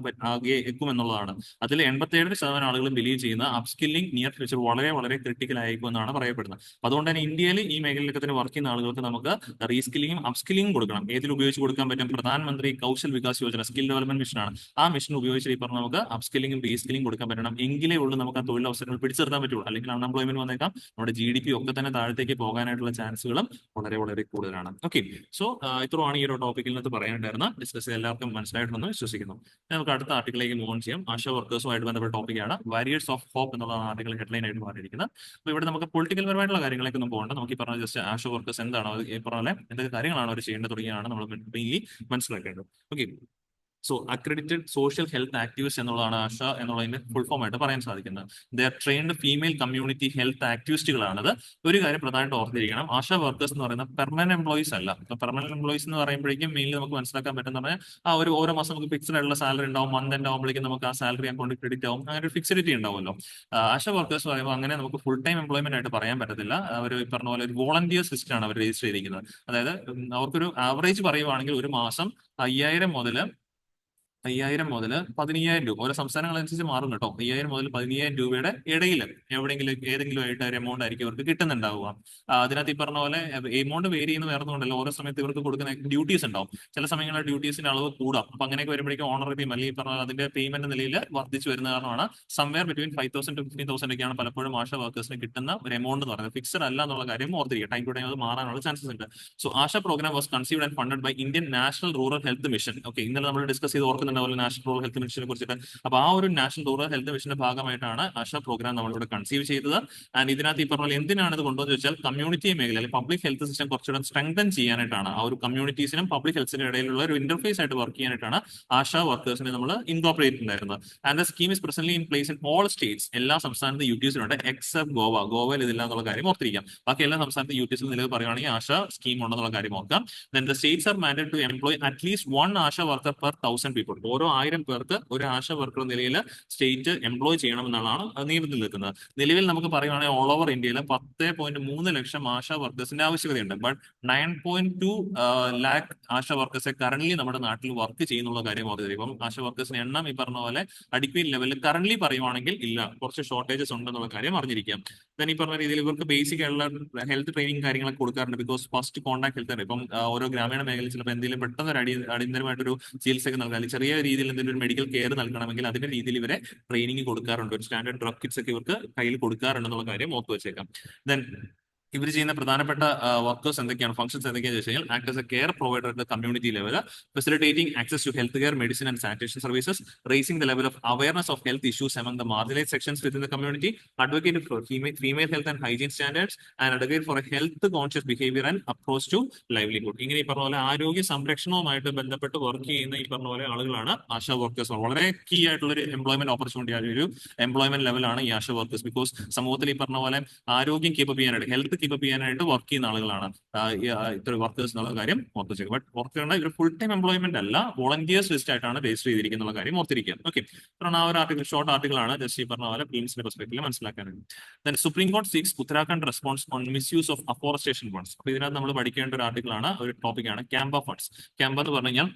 എന്നുള്ളതാണ്. അതിൽ 87% ആളുകളും ബിലീവ് ചെയ്യുന്ന അപ്സ്കില്ലിംഗ് നിയർ ഫ്യൂച്ചർ വളരെ വളരെ ക്രിട്ടിക്കൽ ആയിരിക്കും എന്നാണ് പറയപ്പെടുന്നത്. അതുകൊണ്ട് തന്നെ ഇന്ത്യയിൽ ഈ മേഖലയിലൊക്കെ തന്നെ വർക്ക് ചെയ്യുന്ന ആളുകൾക്ക് നമുക്ക് റീസ്കില്ലിംഗും അപ്സ്കില്ലിംഗും കൊടുക്കണം. ഏതിൽ ഉപയോഗിച്ച് കൊടുക്കാൻ പറ്റും? പ്രധാനമന്ത്രി കൗശൽ വികാസ് യോജന, സ്കിൽ ഡെവലപ്മെന്റ് മിഷനാണ്. ആ മിഷൻ ഉപയോഗിച്ച് ഈ പറഞ്ഞ നമുക്ക് അപ്സ്കില്ലിംഗും റീസ്കില്ലിംഗും കൊടുക്കാൻ പറ്റണം. എങ്കിലേ ഉള്ളൂ നമുക്ക് ആ തൊഴിലവസരങ്ങൾ പിടിച്ചെടുക്കാൻ പറ്റുള്ളൂ. അല്ലെങ്കിൽ അൺഎംപ്ലോയ്മെന്റ് വന്നേക്കാം, നമ്മുടെ GDP ഒക്കെ തന്നെ താഴത്തേക്ക് പോകാനായിട്ടുള്ള ചാൻസുകളും വളരെ വളരെ കൂടുതലാണ്. ഓക്കെ, സോ ഇത്രയാണ് ഈ ഒരു ടോപ്പിക്കിനകത്ത് പറയാനുണ്ടായിരുന്ന. ഡിസ്കസ് ചെയ്ത് എല്ലാവർക്കും മനസ്സിലായിട്ടുണ്ടെന്ന് വിശ്വസിക്കുന്നു. നമുക്ക് അടുത്ത ആർട്ടിക്കിലേക്ക് മൂവ് ഓൺ ചെയ്യാം. ആശാ വർക്കേഴ്സുമായിട്ട് ബന്ധപ്പെട്ട ടോപ്പിക്കാണ് വാരിയേഴ്സ് ഓഫ് ഹോപ്പ് എന്നുള്ള ആർട്ടിക്കിൾ ഹെഡ്ലൈൻ ആയിട്ട് മാറിയിരിക്കുന്നത്. അപ്പോൾ ഇവിടെ നമുക്ക് പൊളിറ്റിക്കൽ പരമായിട്ടുള്ള കാര്യങ്ങളൊക്കെ ഒന്നും പോകണ്ട. നമുക്ക് ഈ പറഞ്ഞ ജസ്റ്റ് ആശാ വർക്കേഴ്സ് എന്താണോ, ഈ പറഞ്ഞ പോലെ എന്തൊക്കെ കാര്യങ്ങളാണ് അവർ ചെയ്യേണ്ടത് തുടങ്ങിയാണ് നമ്മൾ മെയിൻലി മനസ്സിലാക്കേണ്ടത്. Okay, so accredited social health activist എന്നുള്ളതാണ് ആശ എന്നുള്ളതിന്റെ ഫുൾ ഫോം ആയിട്ട് പറയാൻ സാധിക്കുന്നത്. They are trained female community health ആക്ടിവിസ്റ്റുകളാണത്. ഒരു കാര്യം പ്രധാനമായിട്ട് ഓർത്തിരിക്കണം, ആശ വർക്കേഴ്സ് എന്ന് പറയുന്ന പെർമനന്റ് എംപ്ലോയീസ് അല്ല. പെർമനന്റ് എംപ്ലോയീസ് എന്ന് പറയുമ്പോഴേക്കും മെയിൻലി നമുക്ക് മനസ്സിലാക്കാൻ പറ്റുന്ന പറഞ്ഞാൽ ഓരോ മാസം നമുക്ക് ഫിക്സ്ഡ് ആയിട്ടുള്ള സാലറി ഉണ്ടാവും. മന്ത് എൻഡ് ആകുമ്പോഴേക്കും നമുക്ക് ആ സാലറി അക്കൗണ്ട് ക്രെഡിറ്റ് ആവും. അങ്ങനെ ഒരു ഫിക്സിഡിറ്റി ഉണ്ടാവുമല്ലോ. ആശ വർക്കേഴ്സ് പറയുമ്പോൾ അങ്ങനെ നമുക്ക് ഫുൾ ടൈം എംപ്ലോയ്മെന്റ് ആയിട്ട് പറയാൻ പറ്റത്തില്ല. അവർ ഈ പറഞ്ഞ പോലെ ഒരു വോളണ്ടിയേഴ്സ് ലിസ്റ്റ് ആണ് അവർ രജിസ്റ്റർ ചെയ്തിരിക്കുന്നത്. അതായത് അവർക്കൊരു ആവറേജ് പറയുവാണെങ്കിൽ ഒരു മാസം 5,000 മുതൽ 15,000 രൂപ, ഓരോ സംസ്ഥാനങ്ങളനുസരിച്ച് മാറും കേട്ടോ. 5,000 മുതൽ 15,000 രൂപയുടെ ഇടയിൽ ഏതെങ്കിലും ആയിട്ട് ഒരു എമൗണ്ട് ആയിരിക്കും ഇവർക്ക് കിട്ടുന്നുണ്ടാവുക. അതിനകത്ത് ഈ പറഞ്ഞ പോലെ എമൗണ്ട് വേരി ചെയ്യുന്ന വേറെ ഒന്നുമല്ലല്ലോ, ഓരോ സമയത്ത് ഇവർക്ക് കൊടുക്കുന്ന ഡ്യൂട്ടീസ് ഉണ്ടാവും. ചില സമയങ്ങളിൽ ഡ്യൂട്ടീസിന്റെ അളവ് കൂടാം. അപ്പൊ അങ്ങനെയൊക്കെ വരുമ്പോഴേക്കും ഓണറേറിയം അല്ലെങ്കിൽ പറഞ്ഞാൽ അതിന്റെ പേയ്മെന്റ് നിലയിൽ വർദ്ധിച്ചു വരുന്ന കാരണമാണ് സംവെയർ ബിറ്റ്വീൻ 5,000 to 15,000 ഒക്കെയാണ് പലപ്പോഴും ആശാ വർക്കേഴ്സിന് കിട്ടുന്ന ഒരു എമൗണ്ട് എന്ന് പറയുന്നത്. ഫിക്സഡ് അല്ല എന്നുള്ള കാര്യം ഓർത്തിരിക്കുക. ടൈം ടു ടൈം അത് മാറാനുള്ള ചാൻസസ് ഉണ്ട്. So ASHA programme was conceived and funded by Indian national rural health mission. Okay, ഇന്നലെ നമ്മൾ ഡിസ്കസ് ചെയ്ത് ഓർക്കുന്നുണ്ടാവില്ല നാഷണൽ റൂറൽ ഹെൽത്ത് മിഷനെ കുറിച്ചിട്ട്. അപ്പൊ ആ ഒരു നാഷണൽ റൂറൽ ഹെൽത്ത് മിഷന്റെ ഭാഗമായിട്ടാണ് ആശാ പ്രോഗ്രാം നമ്മളിവിടെ കൺസീവ് ചെയ്തത്. ആൻഡ് ഇതിനകത്ത് ഈ പറഞ്ഞ എന്തിനാണ് ഇത് കൊണ്ടുവന്ന് വെച്ചാൽ കമ്മ്യൂണിറ്റി മേഖല അല്ലെങ്കിൽ പബ്ലിക് ഹെൽത്ത് സിസ്റ്റം കുറച്ചുകൂടെ സ്ട്രെങ്തൻ ചെയ്യാനായിട്ടാണ്. ആ ഒരു കമ്മ്യൂണിറ്റീസിനും പബ്ലിക് ഹെൽത്തിനും ഇടയിലുള്ള ഒരു ഇന്റർഫേസ് ആയിട്ട് വർക്ക് ചെയ്യാനായിട്ടാണ് ആശാ വർക്കേഴ്സിനെ നമ്മൾ ഇൻകോർപ്പറേറ്റ് ഉണ്ടായിരുന്നത്. And the scheme is presently in place in all States. എല്ലാ സംസ്ഥാനത്ത് യൂട്ടീസിലുണ്ട് എക്സെപ്റ്റ് ഗോവ. ഗോവയിൽ ഇതില്ല എന്നുള്ള കാര്യം ഓർത്തിരിക്കാം. ബാക്കി എല്ലാ സംസ്ഥാനത്ത് യൂട്ടീസിൽ നിലവിൽ പറയുകയാണെങ്കിൽ ആശാ സ്കീം ഉണ്ടെന്നുള്ള കാര്യം ഓർക്കാം. Then the states are mandated to employ at least one ASHA worker per 1,000 people. ഓരോ 1,000 പേർക്ക് ഒരു ആശാ വർക്കർ നിലയിൽ സ്റ്റേറ്റ് എംപ്ലോയ് ചെയ്യണമെന്നാണ് നിയമത്തിൽ നിൽക്കുന്നത്. നിലവിൽ നമുക്ക് പറയുകയാണെങ്കിൽ ഓൾ ഓവർ ഇന്ത്യയിൽ 10.3 ലക്ഷം ആശാ വർക്കേഴ്സിന്റെ ആവശ്യകതയുണ്ട്. But 9.2 lakh ASHA workers current നമ്മുടെ നാട്ടിൽ വർക്ക് ചെയ്യുന്നുള്ള കാര്യം ഓർത്തിരിക്കും. ഇപ്പം ആശാ വർക്കേഴ്സിന്റെ എണ്ണം ഈ പറഞ്ഞ പോലെ അഡിക്വേറ്റ് ലെവലിൽ കറന്റ് പറയുവാണെങ്കിൽ ഇല്ല, കുറച്ച് ഷോർട്ടേജസ് ഉണ്ടെന്നുള്ള കാര്യം അറിഞ്ഞിരിക്കാം. then ഈ പറഞ്ഞ രീതിയിൽ ഇവർക്ക് ബേസിക് ആയിട്ടുള്ള ഹെൽത്ത് ട്രെയിനിങ് കാര്യങ്ങളൊക്കെ കൊടുക്കാറുണ്ട്. ബിക്കോസ് ഫസ്റ്റ് കോൺടാക്ട് ഹെൽത്ത് ആണ്. ഇപ്പം ഓരോ ഗ്രാമീണ മേഖലയിൽ ചിലപ്പോൾ എന്തെങ്കിലും പെട്ടെന്ന് ഒരു അടിയന്തരമായിട്ടൊരു ചികിത്സയൊക്കെ നൽകാൻ, ചെറിയ രീതിയിൽ എന്തെങ്കിലും ഒരു മെഡിക്കൽ കെയർ നൽകണമെങ്കിൽ അതിന്റെ രീതിയിൽ ഇവരെ ട്രെയിനിങ് കൊടുക്കാറുണ്ട്. ഒരു സ്റ്റാൻഡേർഡ് ഡ്രഗ് കിറ്റ്സ് ഒക്കെ ഇവർക്ക് കയ്യിൽ കൊടുക്കാറുണ്ടെന്നുള്ള കാര്യം ഓർത്ത് വെച്ചേക്കാം. ദെൻ ഇവർ ചെയ്യുന്ന പ്രധാനപ്പെട്ട വർക്കേഴ്സ് എന്തൊക്കെയാണ്, ഫംഗ്ഷൻസ് എന്തൊക്കെയാണെന്ന് വെച്ച് കഴിഞ്ഞാൽ act as a care provider at the community level, facilitating access to health care, medicine and sanitation services, raising the level of awareness of health issues among the marginalized sections within the community, advocate for female health and hygiene standards, and advocate for a health conscious behavior and approach to livelihood. ഇങ്ങനെ ഈ പറഞ്ഞ പോലെ ആരോഗ്യ സംരക്ഷണവുമായിട്ട് ബന്ധപ്പെട്ട് work ചെയ്യുന്ന ഈ പറഞ്ഞ പോലെ ആളുകളാണ് ആശാ വർക്കേഴ്സ്. വളരെ കീ ആയിട്ടുള്ള ഒരു എംപ്ലോയ്മെന്റ് ഓപ്പർച്യൂണിറ്റി ആയ ഒരു എംപ്ലോയ്മെന്റ് ലെവലാണ് ഈ ആശാ വർക്കേഴ്സ്. ബിക്കോസ് സമൂഹത്തിൽ ഈ പറഞ്ഞ പോലെ ആരോഗ്യം കീപ്പ് ചെയ്യാനായിട്ട്, ഹെൽത്ത് കീപ്പ് ചെയ്യാനായിട്ട് വർക്ക് ചെയ്യുന്ന ആളുകളാണ് ഇത്ര വർക്കേഴ്സ് എന്നുള്ള കാര്യം ഓർത്ത് വെച്ചേക്കുക. ബട്ട് വർക്ക് ചെയ്യേണ്ട ഒരു ഫുൾ ടൈം എംപ്ലോയ്മെന്റ് അല്ല, വോളണ്ടിയേഴ്സ് ലിസ്റ്റ് ആയിട്ടാണ് രജിസ്റ്റർ ചെയ്തിരിക്കുന്ന കാര്യം ഓർത്തിരിക്കുക. ഓക്കെ, ആ ഒരു ആർട്ടിക്കൽ, ഷോർട്ട് ആർട്ടിക്കിൾ ആണ്, ജസ്റ്റ് ഈ പറഞ്ഞ പോലെ ഫിലിംസിന്റെ പെർസ്പെക്ടീവിൽ മനസ്സിലാക്കാനായിട്ട്. Supreme court seeks Uttarakhand response on misuse of afforestation funds. അപ്പൊ ഇതിനകത്ത് നമ്മൾ പഠിക്കേണ്ട ഒരു ആർട്ടിക്കിൾ ആണ്, ഒരു ടോപ്പിക്കാണ് ക്യാമ്പ ഫണ്ട്സ്. ക്യാമ്പ എന്ന് പറഞ്ഞു കഴിഞ്ഞാൽ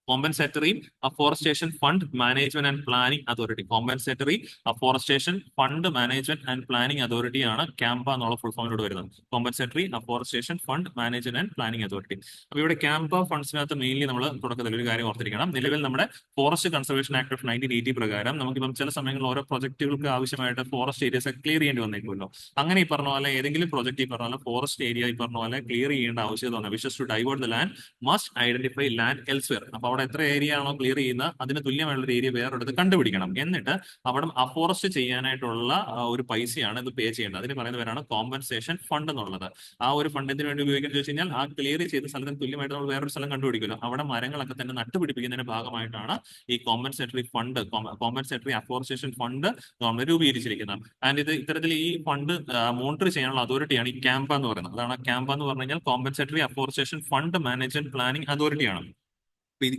compensatory afforestation fund management and planning authority. Compensatory afforestation fund management and planning authority ആണ് ക്യാമ്പ എന്നുള്ള ഫുൾ ഫോമിലോട് വരുന്നത്. Compensatory afforestation fund management and planning authority. അപ്പൊ ഇവിടെ ക്യാമ്പ ഫണ്ട്സിനകത്ത് മെയിൻലി നമ്മൾ തുടക്കത്തിൽ ഒരു കാര്യം ഓർത്തിരിക്കണം. നിലവിൽ നമ്മുടെ ഫോറസ്റ്റ് കൺസർവേഷൻ ആക്ട് ഓഫ് 1980 പ്രകാരം നമുക്കിപ്പം ചില സമയങ്ങളിൽ ഓരോ പ്രൊജക്ടുകൾക്ക് ആവശ്യമായിട്ട് ഫോറസ്റ്റ് ഏരിയസ് ക്ലിയർ ചെയ്യേണ്ടി വന്നേക്കുമല്ലോ. അങ്ങനെ ഈ പറഞ്ഞ പോലെ ഏതെങ്കിലും പ്രൊജക്ട് ഈ പറഞ്ഞ പോലെ ഫോറസ്റ്റ് ഏരിയ ഈ പറഞ്ഞ പോലെ ക്ലിയർ ചെയ്യേണ്ട ആവശ്യത വന്നാൽ wishes to divert the land must identify land elsewhere. അപ്പൊ അവിടെ എത്ര ഏരിയ ആണോ ക്ലിയർ ചെയ്യുന്ന അതിന് തുല്യമായുള്ള ഒരു ഏരിയ വേറെടുത്ത് കണ്ടുപിടിക്കണം. എന്നിട്ട് അവിടെ അഫോറസ്റ്റ് ചെയ്യാനായിട്ടുള്ള ഒരു പൈസയാണ് ഇത് പേ ചെയ്യേണ്ടത്. അതിന് പറയുന്ന പേരാണ് കോമ്പൻസേഷൻ ഫണ്ട് എന്നുള്ളത്. ആ ഒരു ഫണ്ട് എന്തിനു വേണ്ടി ഉപയോഗിക്കുന്നത് വെച്ച് കഴിഞ്ഞാൽ ആ ക്ലിയർ ചെയ്ത സ്ഥലത്തിന് തുല്യമായിട്ട് നമ്മൾ വേറൊരു സ്ഥലം കണ്ടുപിടിക്കുമല്ലോ, അവിടെ മരങ്ങളൊക്കെ തന്നെ നട്ടുപിടിപ്പിക്കുന്നതിന്റെ ഭാഗമായിട്ടാണ് ഈ compensatory fund, compensatory afforestation fund government രൂപീകരിച്ചിരിക്കുന്നത്. ആൻഡ് ഇത് ഇത്തരത്തിൽ ഈ ഫണ്ട് മോണിറ്റർ ചെയ്യാനുള്ള അതോറിറ്റിയാണ് ഈ ക്യാമ്പ എന്ന് പറയുന്നത്. അതാണ് ക്യാമ്പ എന്ന് പറഞ്ഞു കഴിഞ്ഞാൽ compensatory afforestation fund management planning അതോറിറ്റിയാണ്.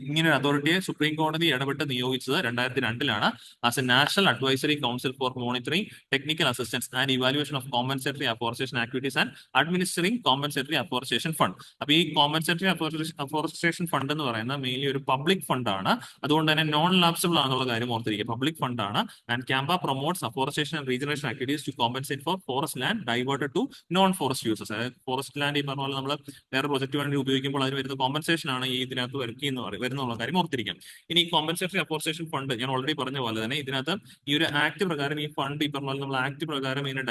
ഇങ്ങനെ ഒരു അതോറിറ്റിയെ സുപ്രീം കോടതി ഇടപെട്ട് നിയോഗിച്ചത് 2002 as a national advisory council for monitoring technical assistance and evaluation of compensatory afforestation activities and administering compensatory afforestation fund. അപ്പൊ ഈ കോമ്പൻസേറ്ററി അഫോറസ്റ്റേഷൻ ഫണ്ട് എന്ന് പറയുന്നത് മെയിൻലി ഒരു പബ്ലിക് ഫണ്ടാണ്. അതുകൊണ്ട് തന്നെ നോൺ ലാപ്സബിൾ ആണെന്നുള്ള കാര്യം ഓർത്തിരിക്കുക. പബ്ലിക് ഫണ്ടാണ്. And CAMPA promotes afforestation and regeneration activities to compensate for forest land diverted to non forest uses. അതായത് ഫോറസ്റ്റ് ലാൻഡ് ഈ പറഞ്ഞ പോലെ നമ്മൾ വേറെ പ്രൊജക്ട് വേണ്ടി ഉപയോഗിക്കുമ്പോൾ അതിന് വരുന്ന കോമ്പൻസേഷൻ ആണ് ഈ ഇതിനകത്ത് വരുന്നുള്ള കാര്യം ഓർത്തിരിക്കാം. ഇനി കോമ്പൻസേറ്ററി അഫോറസ്റ്റേഷൻ ഫണ്ട് ഞാൻ ഓൾറെഡി പറഞ്ഞ പോലെ തന്നെ ഇതിനകത്ത് ഈ ഒരു ആക്ട് പ്രകാരം ഈ ഫണ്ട് ഈ പറഞ്ഞ പോലെ നമ്മൾ ആക്ട് പ്രകാരം ഇതിനെ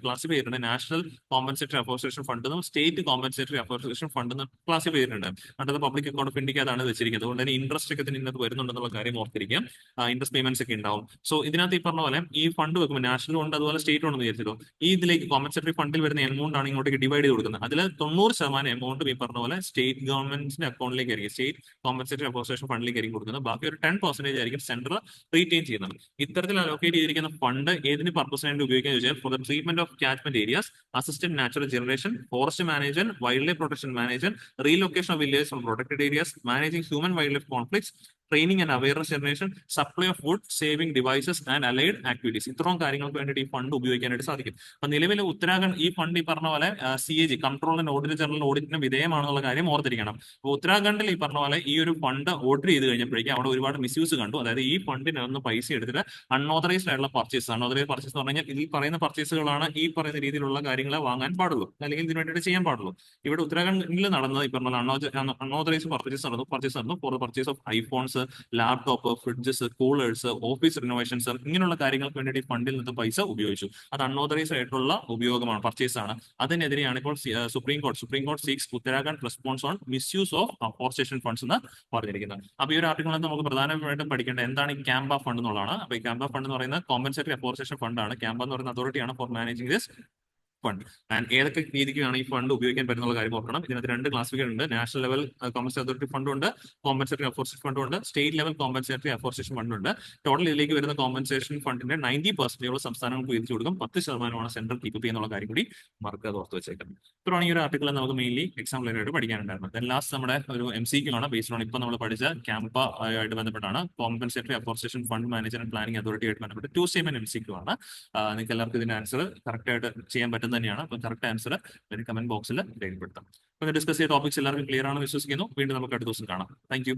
ക്ലാസിഫൈ ചെയ്തിട്ടുണ്ട്. നാഷണൽ കോമ്പൻസേറ്ററി അഫോറസ്റ്റേഷൻ ഫണ്ട് എന്നും സ്റ്റേറ്റ് കോമ്പൻസേറ്ററി അഫോറസ്റ്റേഷൻ ഫണ്ട് എന്ന് ക്ലാസിഫൈ ചെയ്തിട്ടുണ്ട്. അണ്ടർ പബ്ലിക് അക്കൗണ്ട് ഓഫ് ഇന്ത്യക്ക് അതാണ് വെച്ചിരിക്കുന്നത്. അതുകൊണ്ട് തന്നെ ഇൻട്രസ്റ്റ് ഒക്കെ ഇതിനകത്ത് വരുന്നുണ്ടെന്നുള്ള കാര്യം ഓർത്തിരിക്കാം. ഇൻട്രസ്റ്റ് പേയ്മെന്റ്സ് ഒക്കെ ഉണ്ടാവും. സോ ഇതിനകത്ത് ഈ പറഞ്ഞ പോലെ ഈ ഫണ്ട് വെക്കുമ്പോൾ നാഷണൽ ഉണ്ട് അതുപോലെ സ്റ്റേറ്റ് ഉണ്ടെന്ന് വിചാരിച്ചല്ലോ, ഈ ഇതിലേക്ക് കോമ്പൻസേറ്ററി ഫണ്ടിൽ വരുന്ന എമൗണ്ട് ആണ് ഇങ്ങോട്ടേക്ക് ഡിവൈഡ് ചെയ്ത് കൊടുക്കുന്നത്. അതിൽ 90% എമൗണ്ട് ഈ പറഞ്ഞ പോലെ സ്റ്റേറ്റ് ഗവൺമെന്റിന്റെ അക്കൗണ്ടിലേക്ക് ആയിരിക്കും, സ്റ്റേറ്റ് കോമ്പൻസേറ്ററി അഫോറസ്റ്റേഷൻ ഫണ്ടിലേക്ക് ആയിരിക്കും കൊടുക്കുന്നത്. ബാക്കി ഒരു 10% ആയിരിക്കും സെൻട്രൽ റീറ്റെയിൻ ചെയ്യുന്നത്. ഇത്തരത്തിൽ അലോക്കേറ്റ് ചെയ്തിരിക്കുന്ന ഫണ്ട് ഏതിന് പർപ്പസിന് വേണ്ടി ഉപയോഗിക്കാൻ ചോദിച്ചാൽ for the treatment of catchment areas, assistant natural generation, forest management, wild life protection management, relocation of village from protected areas, managing human wild life conflicts, training and awareness generation, supply of food saving devices and allied activities. ഇത്രയും കാര്യങ്ങൾക്ക് വേണ്ടിയിട്ട് ഈ fund ഉപയോഗിക്കാനായിട്ട് സാധിക്കും. അപ്പൊ നിലവിലെ ഉത്തരാഖണ്ഡ് ഈ fund ഈ പറഞ്ഞ പോലെ CAG control and audit general ഓഡിറ്റിന് വിധേയമാണെന്നുള്ള കാര്യം ഓർത്തിരിക്കണം. അപ്പോൾ ഉത്തരാഖണ്ഡിൽ ഈ പറഞ്ഞ പോലെ ഈ ഒരു ഫണ്ട് ഓർഡർ ചെയ്ത് കഴിഞ്ഞപ്പോഴേക്കും അവിടെ ഒരുപാട് മിസ്യൂസ് കണ്ടു. അതായത് ഈ ഫണ്ടിനൊന്ന് പൈസ എടുത്തിട്ട് അൺഓതറൈസ്ഡ് ആയിട്ടുള്ള പർച്ചേസ്, അൺഓതറൈസ്ഡ് പർച്ചേസ് എന്ന് പറഞ്ഞാൽ ഇതിൽ പറയുന്ന പർച്ചേസുകളാണ് ഈ പറയുന്ന രീതിയിലുള്ള കാര്യങ്ങൾ വാങ്ങാൻ പാടുള്ളൂ, അല്ലെങ്കിൽ ഇതിന് വേണ്ടിയിട്ട് ചെയ്യാൻ പാടുള്ളൂ. ഇവിടെ ഉത്തരാഖണ്ഡിൽ നടന്നത് ഈ പറഞ്ഞ അൺഓതറൈസ്ഡ് പർച്ചേസ് നടന്നു for purchase of iPhones, laptop, fridges, coolers, office renovations, ഇങ്ങനെയുള്ള കാര്യങ്ങൾക്ക് വേണ്ടിയിട്ട് ഈ ഫണ്ടിൽ നിന്ന് പൈസ ഉപയോഗിച്ചു. അത് അൺഓതറൈസ്ഡ് ആയിട്ടുള്ള ഉപയോഗമാണ്, പർച്ചേസ് ആണ്. അതിനെതിരെയാണ് ഇപ്പോൾ supreme court seeks Uttarakhand response on misuse of afforestation funds എന്ന് പറഞ്ഞിരിക്കുന്നത്. അപ്പൊ ഈ ഒരു ആർട്ടിക്കിളിൽ നമുക്ക് പ്രധാനമായിട്ടും പഠിക്കേണ്ടത് എന്താണ് ഈ ക്യാമ്പ ഫണ്ട് എന്നുള്ളതാണ്. അപ്പൊ ഈ ക്യാമ്പ ഫണ്ട് എന്ന് പറയുന്നത് കോമ്പൻസേറ്ററി അഫോറസ്റ്റേഷൻ ഫണ്ടാണ്. ക്യാമ്പ എന്ന് പറയുന്ന അതോറിറ്റിയാണ് for managing this fund. And ഏതൊക്കെ രീതിക്കാണ് ഈ ഫണ്ട് ഉപയോഗിക്കാൻ പറ്റുന്ന കാര്യം ഓർക്കണം. ഇതിനകത്ത് 2 ക്ലാസിഫിക്കേഷൻ ഉണ്ട്. National level compensatory authority fund ഉണ്ട്, കോമ്പൻസേറ്ററി അഫോറസ്റ്റേഷൻ ഫണ്ട് ഉണ്ട്, state level compensatory afforestation fund ഉണ്ട്. ടോട്ടൽ ഇതിലേക്ക് വരുന്ന കോമ്പൻസേഷൻ ഫണ്ടിന്റെ 90% സംസ്ഥാനങ്ങൾക്ക് വീതിച്ചു കൊടുക്കും, 10% സെൻട്രൽ കീപ്പ് ചെയ്യുന്ന കാര്യം കൂടി മറക്കാതെ ഓർത്ത് വെച്ചേക്കാം. ഇത്രയാണ് ഈ ഒരു ആർട്ടിക്കിൾ നമുക്ക് മെയിൻലി എക്സാമ്പിളായിട്ട് പഠിക്കാനുണ്ടായിരുന്നത്. ദെൻ ലാസ്റ്റ് നമ്മുടെ ഒരു MCQ ആണ്, ബേസ്ഡ് ഓൺ ഇപ്പോൾ നമ്മൾ പഠിച്ച ക്യാമ്പ ആയിട്ട് ബന്ധപ്പെട്ടാണ്. Compensatory afforestation fund management and planning authority ആയിട്ട് ബന്ധപ്പെട്ട് 2 സ്റ്റേറ്റ്മെന്റ് MCQ ആണ്. നിങ്ങൾക്ക് എല്ലാവർക്കും ഇതിന്റെ ആൻസർ കറക്റ്റ് ആയിട്ട് ചെയ്യാൻ പറ്റും തന്നെയാണ്. അപ്പോൾ കറക്റ്റ് ആൻസർ കമന്റ് ബോക്സിൽ രേഖപ്പെടുത്താം. അപ്പോൾ ഡിസ്കസ് ചെയ്ത ടോപ്പിക്സ് എല്ലാവർക്കും ക്ലിയർ ആണെന്ന് വിശ്വസിക്കുന്നു. വീണ്ടും നമുക്ക് അടുത്ത ദിവസം കാണാം. Thank you.